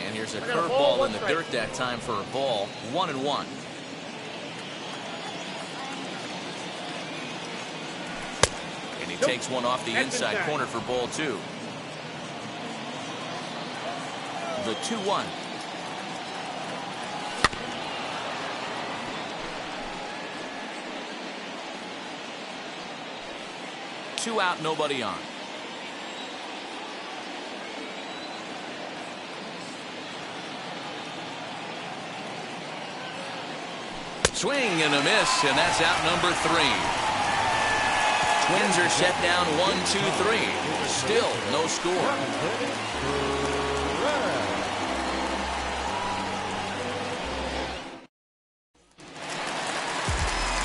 And here's a curveball in the dirt that time for a ball. 1-1. And he takes one off the inside corner for ball 2. The 2-1. 2 out, nobody on. Swing and a miss, and that's out number 3. Twins are set down 1-2-3. Still no score.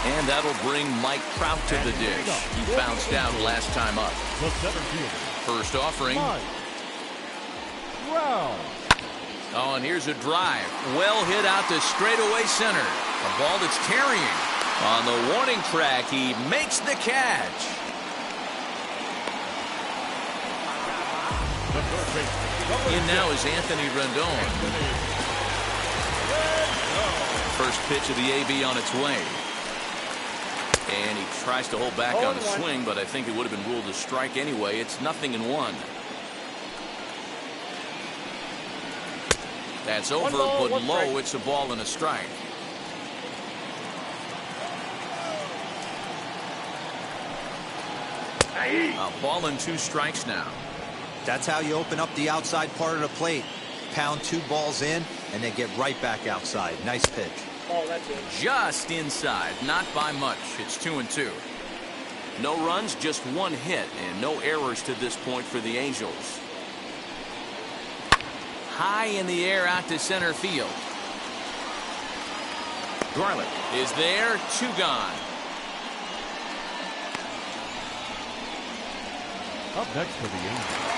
And that'll bring Mike Trout to the dish. He bounced out last time up. The center fielder, First offering. Mike Trout. Oh, and here's a drive. Well hit out to straightaway center. A ball that's carrying. On the warning track, he makes the catch. The third baseman, In now is Anthony Rendon. First pitch of the AB on its way. And he tries to hold back on the swing, but I think it would have been ruled a strike anyway. It's 0-1. That's over, but low. It's a ball and a strike. A ball and 2 strikes now. That's how you open up the outside part of the plate. Pound 2 balls in, and then get right back outside. Nice pitch. Oh, that's it. Just inside, not by much. It's 2-2. No runs, just 1 hit, and no errors to this point for the Angels. High in the air out to center field. Garlick is there, 2 gone. Up next for the Angels.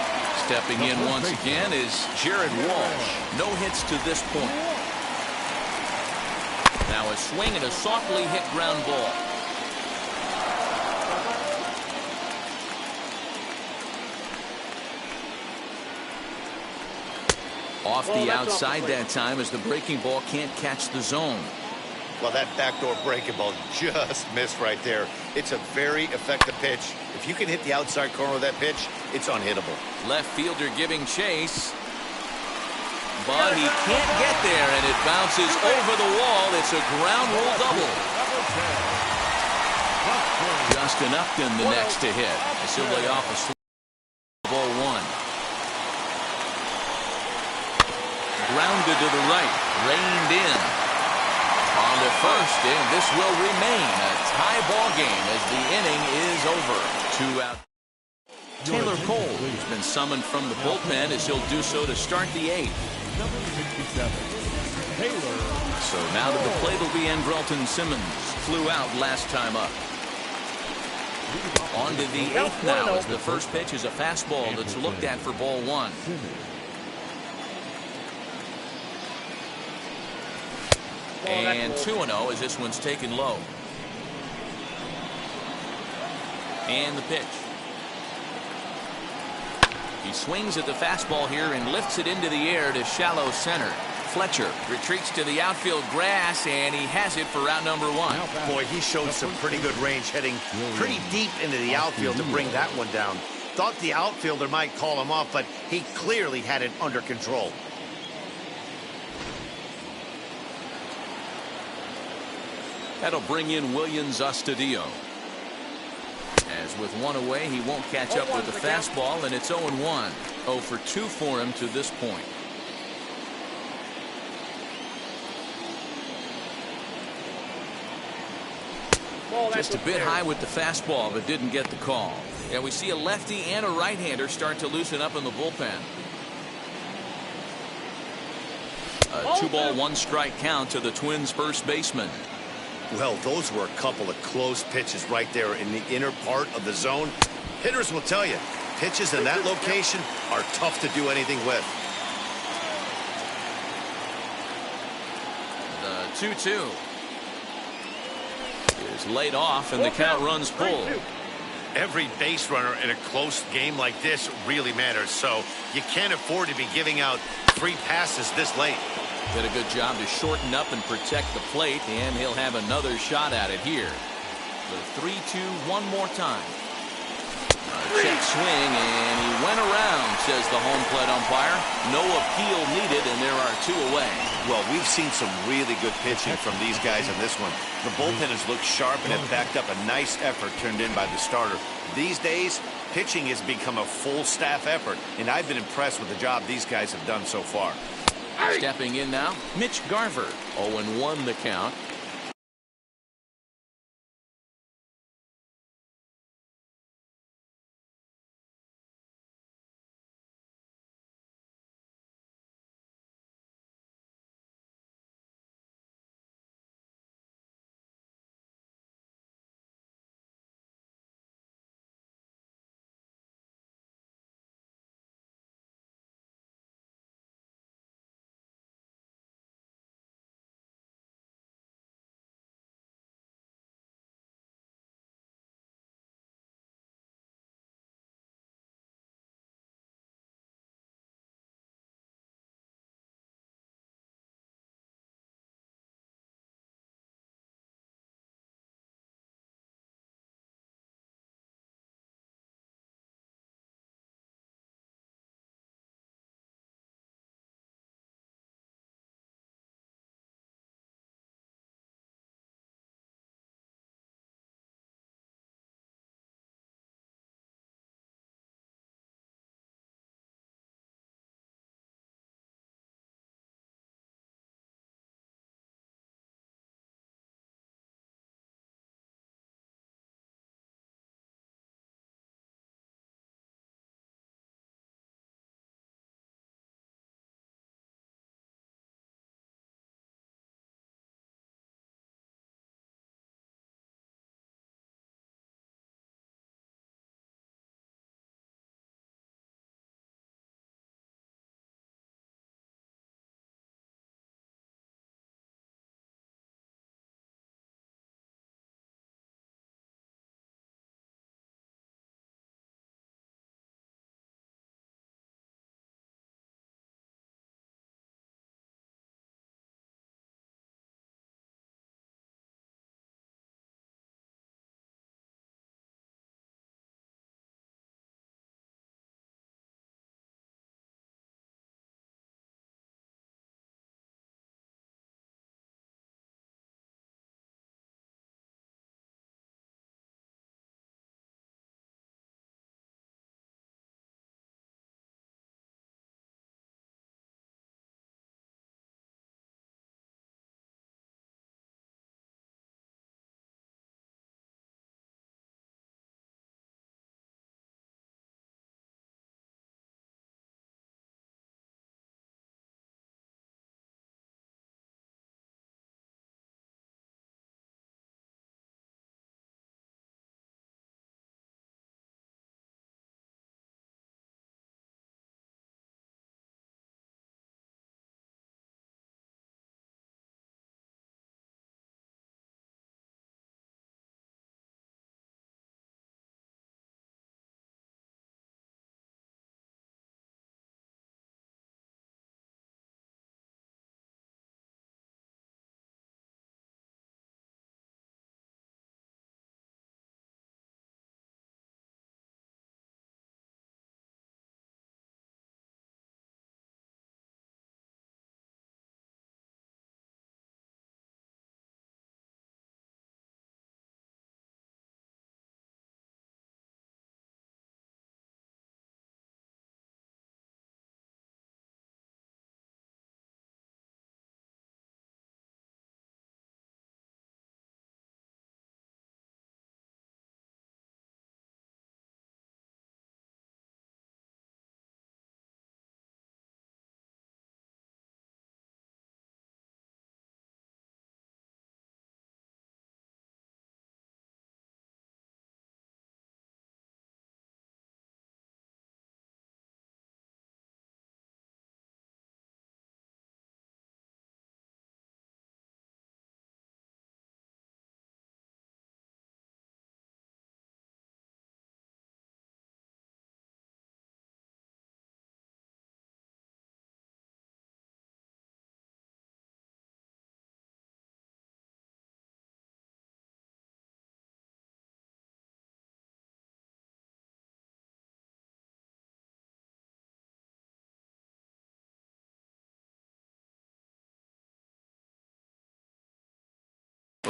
Stepping in once again is Jared Walsh. No hits to this point. Now a swing and a softly hit ground ball. Off the outside that time as the breaking ball can't catch the zone. Well, that backdoor breaking ball just missed right there. It's a very effective pitch. If you can hit the outside corner of that pitch, it's unhittable. Left fielder giving chase. But he can't get there, and it bounces over the wall. It's a ground rule double. Justin Upton the next to hit. As he'll lay off a swing. Ball 1. Grounded to the right. Reined in. On to first, and this will remain a tie ball game as the inning is over. 2 out. Taylor Cole has been summoned from the bullpen as he'll do so to start the 8th. Number 67, Taylor. So now to the plate will be Andrelton Simmons. Flew out last time up. On to the 8th now as the first pitch is a fastball that's looked at for ball 1. And 2-0 as this one's taken low. And the pitch. He swings at the fastball here and lifts it into the air to shallow center. Fletcher retreats to the outfield grass, and he has it for out number 1. Boy, he showed some pretty good range heading pretty deep into the outfield to bring that one down. Thought the outfielder might call him off, but he clearly had it under control. That'll bring in Willians Astudillo. As with 1 away, he won't catch up with the fastball, and it's 0-1. 0 for 2 for him to this point. Just a bit high with the fastball, but didn't get the call. And we see a lefty and a right-hander start to loosen up in the bullpen. A 2-ball, 1-strike count to the Twins' first baseman. Well, those were a couple of close pitches right there in the inner part of the zone. Hitters will tell you, pitches in that location are tough to do anything with. The 2-2 is laid off, and the count runs full. Every base runner in a close game like this really matters, so you can't afford to be giving out free passes this late. Did a good job to shorten up and protect the plate, and he'll have another shot at it here. The 3-2 one more time. A check swing, and he went around, says the home plate umpire. No appeal needed, and there are 2 away. Well, we've seen some really good pitching from these guys in this one. The bullpen has looked sharp and have backed up a nice effort turned in by the starter. These days, pitching has become a full staff effort, and I've been impressed with the job these guys have done so far. Stepping in now, Mitch Garver. 0-1 the count.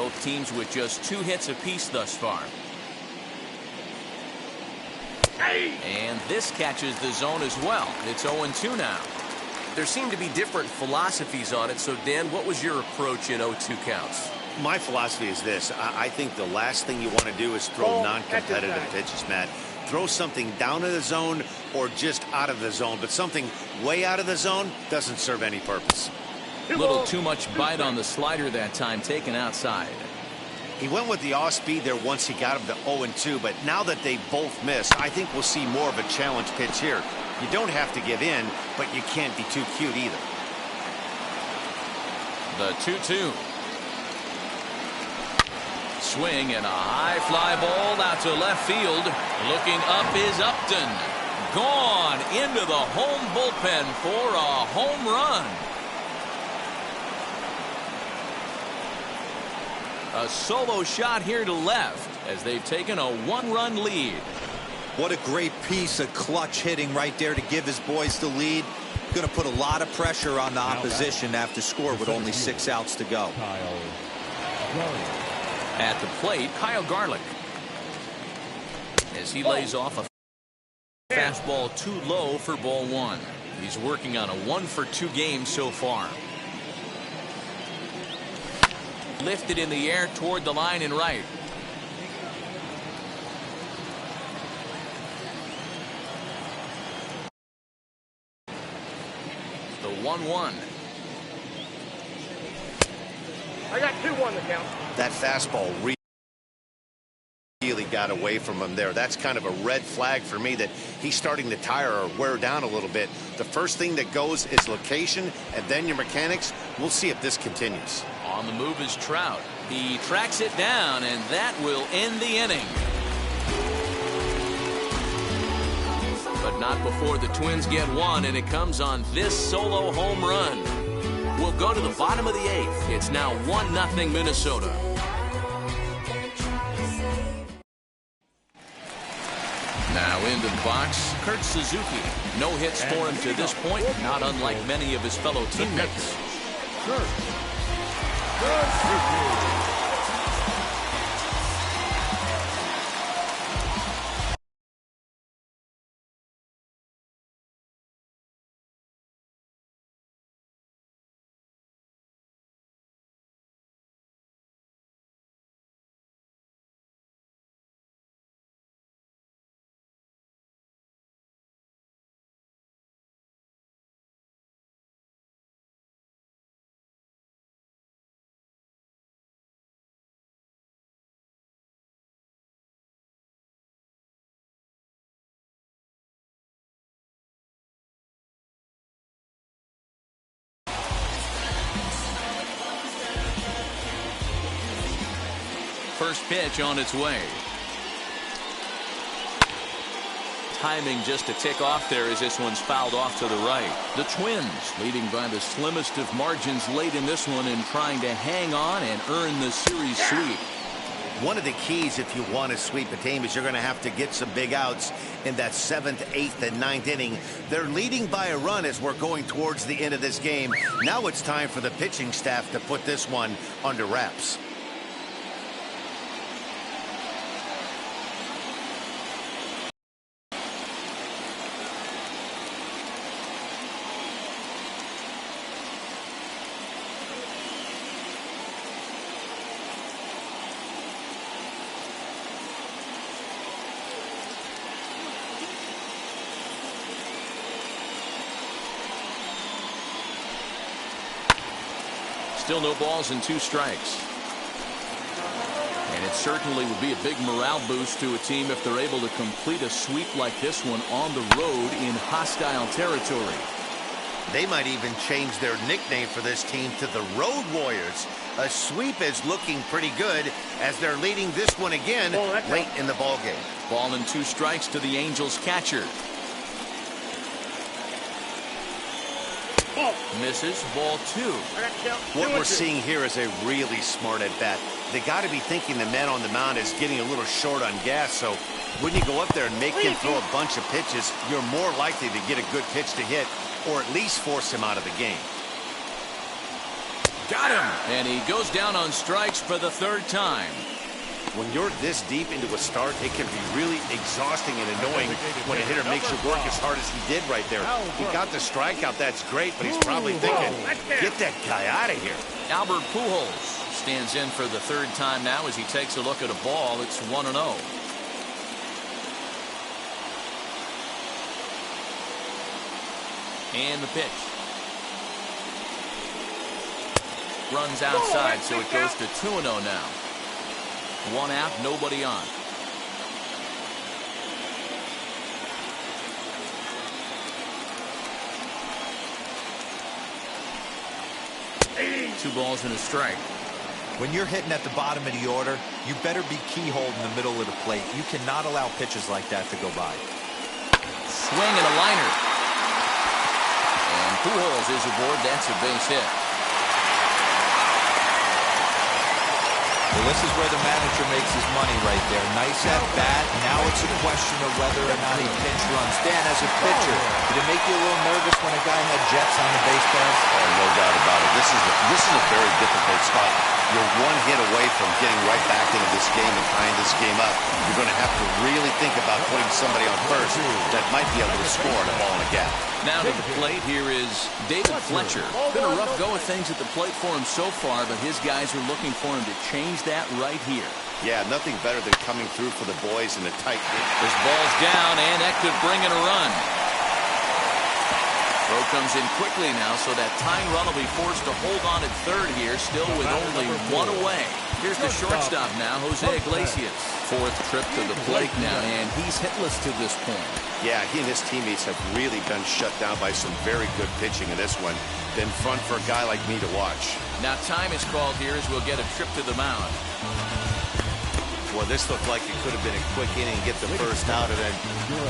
Both teams with just 2 hits apiece thus far. And this catches the zone as well. It's 0-2 now. There seem to be different philosophies on it. So, Dan, what was your approach in 0-2 counts? My philosophy is this. I think the last thing you want to do is throw non-competitive pitches, Matt. Throw something down in the zone or just out of the zone, but something way out of the zone doesn't serve any purpose. A little too much bite on the slider that time, taken outside. He went with the off speed there once he got him to 0-2, but now that they both missed, I think we'll see more of a challenge pitch here. You don't have to give in, but you can't be too cute either. The 2-2. Swing and a high fly ball out to left field. Looking up is Upton. Gone into the home bullpen for a home run. A solo shot here to left as they've taken a 1-run lead. What a great piece of clutch hitting right there to give his boys the lead. Going to put a lot of pressure on the opposition to have to score with only 6 outs to go. At the plate, Kyle Garlick. As he lays off a fastball too low for ball 1. He's working on a 1-for-2 game so far. Lifted in the air toward the line and right. The 1-1. I got 2-1 to count. That fastball really got away from him there. That's kind of a red flag for me that he's starting to tire or wear down a little bit. The first thing that goes is location and then your mechanics. We'll see if this continues. On the move is Trout. He tracks it down, and that will end the inning. But not before the Twins get one, and it comes on this solo home run. We'll go to the bottom of the 8th. It's now 1-0 Minnesota. Now into the box, Kurt Suzuki. No hits for him to this point, not unlike many of his fellow teammates. First pitch on its way. Timing just a tick off there as this one's fouled off to the right. The Twins leading by the slimmest of margins late in this one and trying to hang on and earn the series sweep. One of the keys if you want to sweep a team is you're going to have to get some big outs in that 7th, 8th, and 9th inning. They're leading by a run as we're going towards the end of this game. Now it's time for the pitching staff to put this one under wraps. Still no balls and 2 strikes. And it certainly would be a big morale boost to a team if they're able to complete a sweep like this one on the road in hostile territory. They might even change their nickname for this team to the Road Warriors. A sweep is looking pretty good as they're leading this one again late in the ballgame. Ball and 2 strikes to the Angels catcher. Misses, ball 2. What we're seeing here is a really smart at bat. They got to be thinking the man on the mound is getting a little short on gas, so when you go up there and make him throw a bunch of pitches, you're more likely to get a good pitch to hit or at least force him out of the game. Got him. And he goes down on strikes for the third time. When you're this deep into a start, it can be really exhausting and annoying when a hitter makes you work as hard as he did right there. He got the strikeout, that's great, but he's probably thinking, get that guy out of here. Albert Pujols stands in for the third time now as he takes a look at a ball. It's 1-0. And the pitch. Runs outside, so it goes to 2-0 now. 1 out, nobody on. Two balls and a strike. When you're hitting at the bottom of the order, you better be keyhole in the middle of the plate. You cannot allow pitches like that to go by. Swing and a liner. And Pujols is aboard. That's a base hit. Well, this is where the manager makes his money right there. Nice at bat. Now it's a question of whether or not he pinch runs. Dan, as a pitcher, did it make you a little nervous when a guy had jets on the base paths? Oh, no doubt about it. This is a very difficult spot. You're one hit away from getting right back into this game and tying this game up. You're going to have to really think about putting somebody on first that might be able to score on a ball in a gap. Now to the plate, here is David Fletcher. Been a rough go of things at the plate for him so far, but his guys are looking for him to change that right here. Yeah, nothing better than coming through for the boys in a tight game. This ball's down, and that could bring in a run. Throw comes in quickly now, so that tying run will be forced to hold on at third here, still with only one away. Here's the shortstop now, Jose Iglesias. Fourth trip to the plate now, and he's hitless to this point. Yeah, he and his teammates have really been shut down by some very good pitching in this one. Been fun for a guy like me to watch. Now time is called here as we'll get a trip to the mound. Well, this looked like it could have been a quick inning, get the first out, and then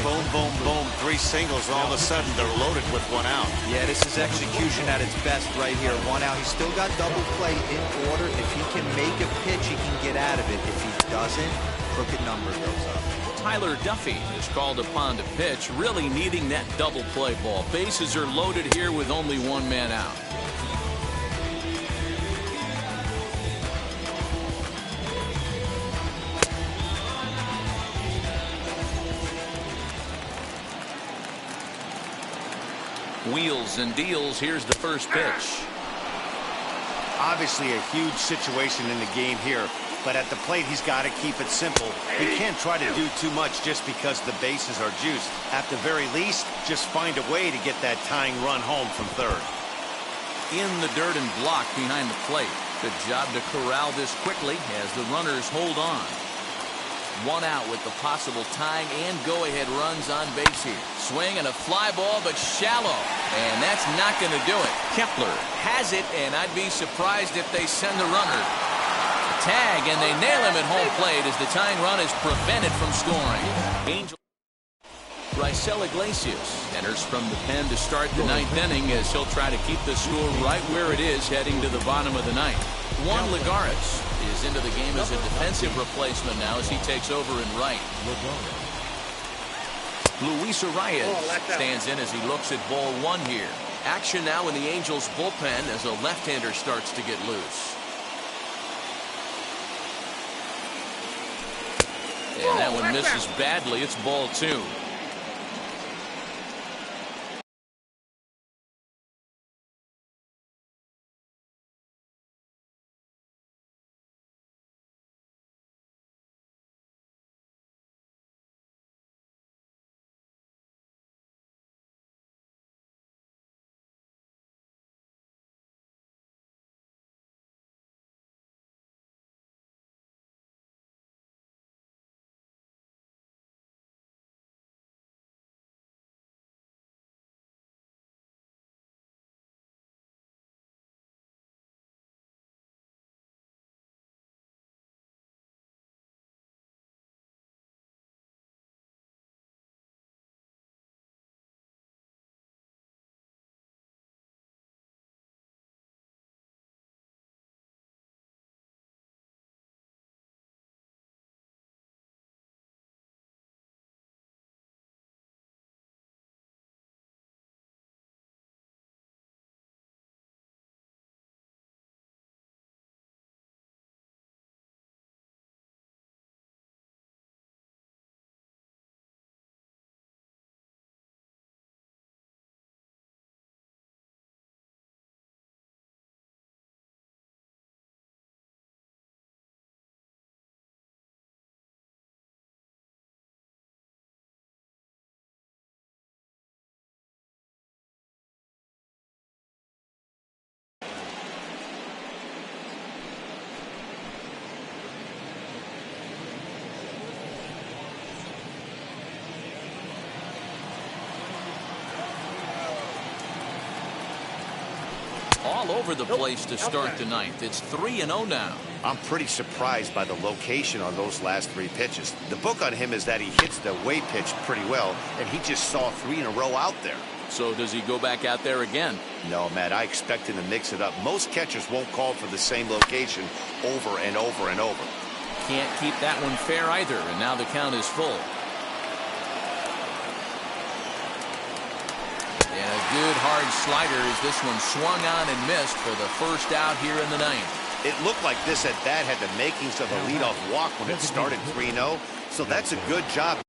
boom, boom, boom, 3 singles, and all of a sudden they're loaded with 1 out. Yeah, this is execution at its best right here. 1 out. He's still got double play in order. If he can make a pitch, he can get out of it. If he doesn't, crooked number goes up. Tyler Duffy is called upon to pitch, really needing that double play ball. Bases are loaded here with only 1 man out. Wheels and deals. Here's the first pitch. Obviously a huge situation in the game here, but at the plate he's got to keep it simple. He can't try to do too much just because the bases are juiced. At the very least, just find a way to get that tying run home from third. In the dirt and block behind the plate. Good job to corral this quickly as the runners hold on. 1 out with the possible tying and go-ahead runs on base here. Swing and a fly ball, but shallow. And that's not going to do it. Kepler has it, and I'd be surprised if they send the runner. Tag, and they nail him at home plate as the tying run is prevented from scoring. Angel Raisel Iglesias enters from the pen to start the 9th inning as he'll try to keep the score right where it is heading to the bottom of the 9th. Juan Lagares is into the game as a defensive replacement now as he takes over in right. Luis Arias stands in as he looks at ball 1 here. Action now in the Angels bullpen as a left-hander starts to get loose. And that one misses badly. It's ball 2. all over the place to start the ninth. It's 3-0 now. I'm pretty surprised by the location on those last 3 pitches. The book on him is that he hits the way pitch pretty well, and he just saw 3 in a row out there. So does he go back out there again? No, Matt, I expect him to mix it up. Most catchers won't call for the same location over and over and over. Can't keep that one fair either, and now the count is full. And a good hard slider as this one swung on and missed for the first out here in the ninth. It looked like this at bat had the makings of a leadoff walk when it started 3-0, so that's a good job.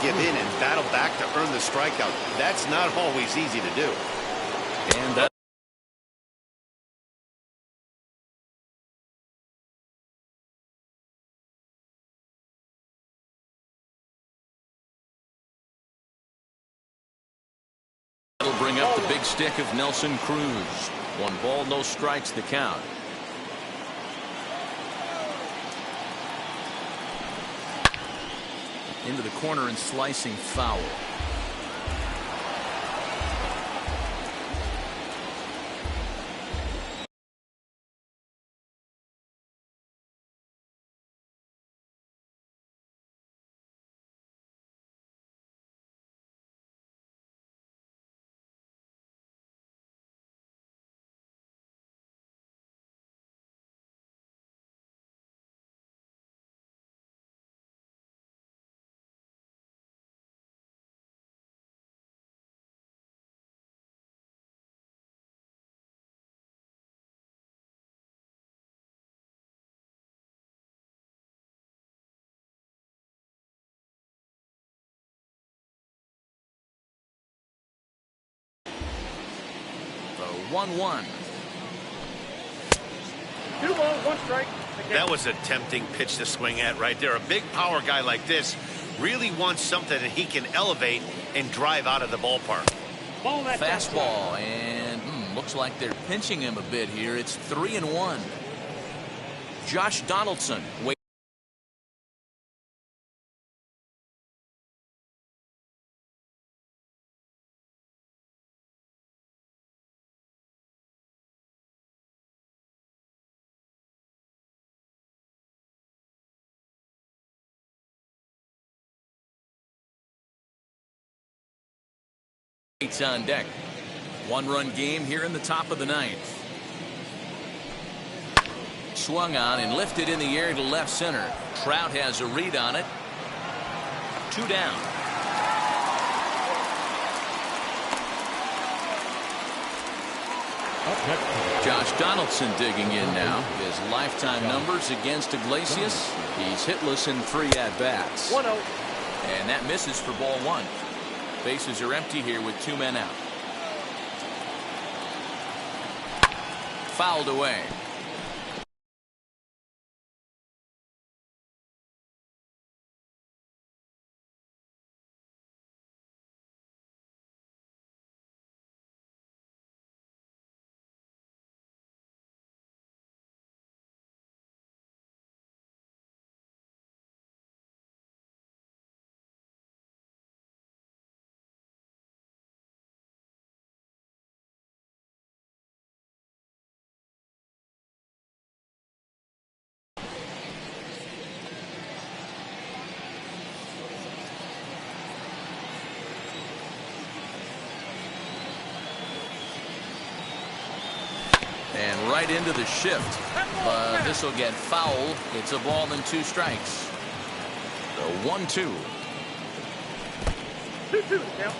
give in and battle back to earn the strikeout. That's not always easy to do. And that will bring up the big stick of Nelson Cruz. 1 ball, no strikes, the count. Into the corner and slicing foul. The 1-1. 2 balls, 1 strike. That was a tempting pitch to swing at right there. A big power guy like this really wants something that he can elevate and drive out of the ballpark. Ball that Fastball, and looks like they're pinching him a bit here. It's 3-1. Josh Donaldson. Waits on deck. 1-run game here in the top of the 9th. Swung on and lifted in the air to left center. Trout has a read on it. 2 down. Up next, Josh Donaldson digging in now. His lifetime numbers against Iglesias. He's hitless in 3 at-bats. 1-0. And that misses for ball 1. Bases are empty here with 2 men out. Fouled away. And right into the shift. This will get fouled. It's a ball and 2 strikes. The 1-2. 2-2 count.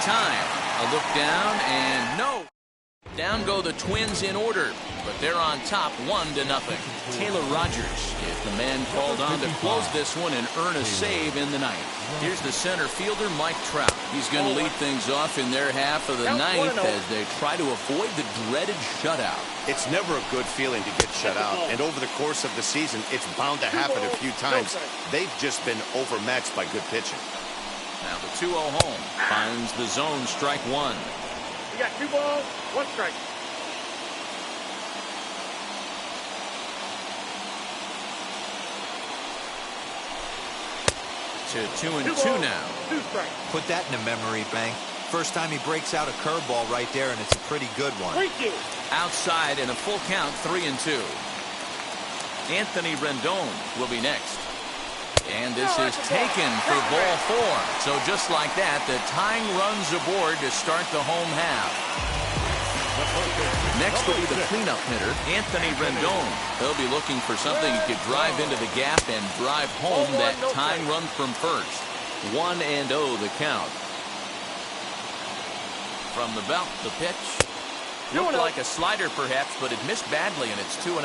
time. A look down and no. Down go the Twins in order, but they're on top 1-0. Taylor Rogers is the man called on to close this one and earn a save in the ninth. Here's the center fielder, Mike Trout. He's going to lead things off in their half of the ninth as they try to avoid the dreaded shutout. It's never a good feeling to get shut out, and over the course of the season, it's bound to happen a few times. They've just been overmatched by good pitching. Now the 2-0 home finds the zone, strike one. You got 2 balls, 1 strike. To 2-2 now. 2 strikes. Put that in a memory bank. First time he breaks out a curveball right there, and it's a pretty good one. 3-2. Outside in a full count, 3-2. Anthony Rendon will be next. And this is taken for ball 4. So just like that, the tying runs aboard to start the home half. Next will be the cleanup hitter, Anthony Rendon. He'll be looking for something he could drive into the gap and drive home that tying run from first. 1-0 the count. From the belt, the pitch. Looked like a slider perhaps, but it missed badly, and it's 2-0.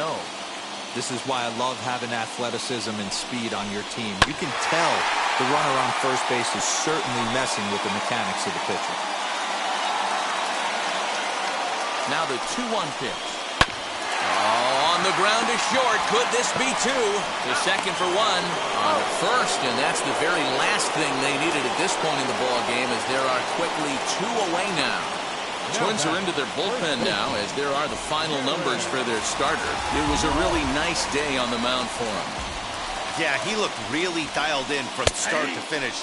This is why I love having athleticism and speed on your team. You can tell the runner on first base is certainly messing with the mechanics of the pitcher. Now the 2-1 pitch. Oh, on the ground to short. Could this be 2? The second for 1 on the first, and that's the very last thing they needed at this point in the ball game, as there are quickly 2 away now. Twins are into their bullpen now, as there are the final numbers for their starter. It was a really nice day on the mound for him. Yeah, he looked really dialed in from start to finish.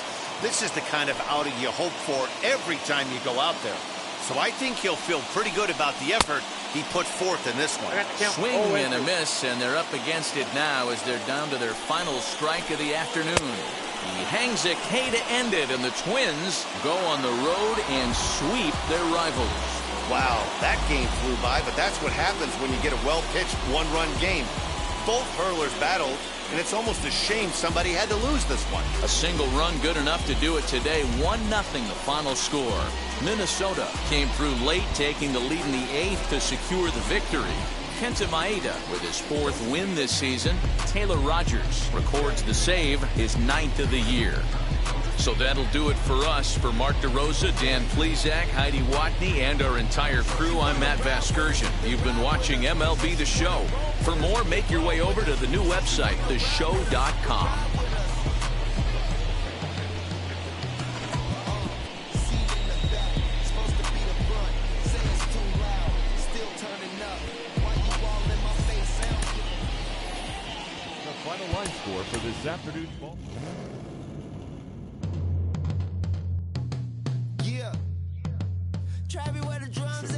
This is the kind of outing you hope for every time you go out there. So I think he'll feel pretty good about the effort he put forth in this one. Swing and a miss, and they're up against it now as they're down to their final strike of the afternoon. He hangs a K to end it, and the Twins go on the road and sweep their rivals. Wow, that game flew by, but that's what happens when you get a well-pitched one-run game. Both hurlers battled, and it's almost a shame somebody had to lose this one. A single run good enough to do it today. 1-0 the final score. Minnesota came through late, taking the lead in the 8th to secure the victory. Kenta Maeda with his 4th win this season. Taylor Rogers records the save, his 9th of the year. So that'll do it for us. For Mark DeRosa, Dan Plesac, Heidi Watney, and our entire crew, I'm Matt Vasgersian. You've been watching MLB The Show. For more, make your way over to the new website, theshow.com. The final line score for this afternoon's ball. Yeah. Try me where the drums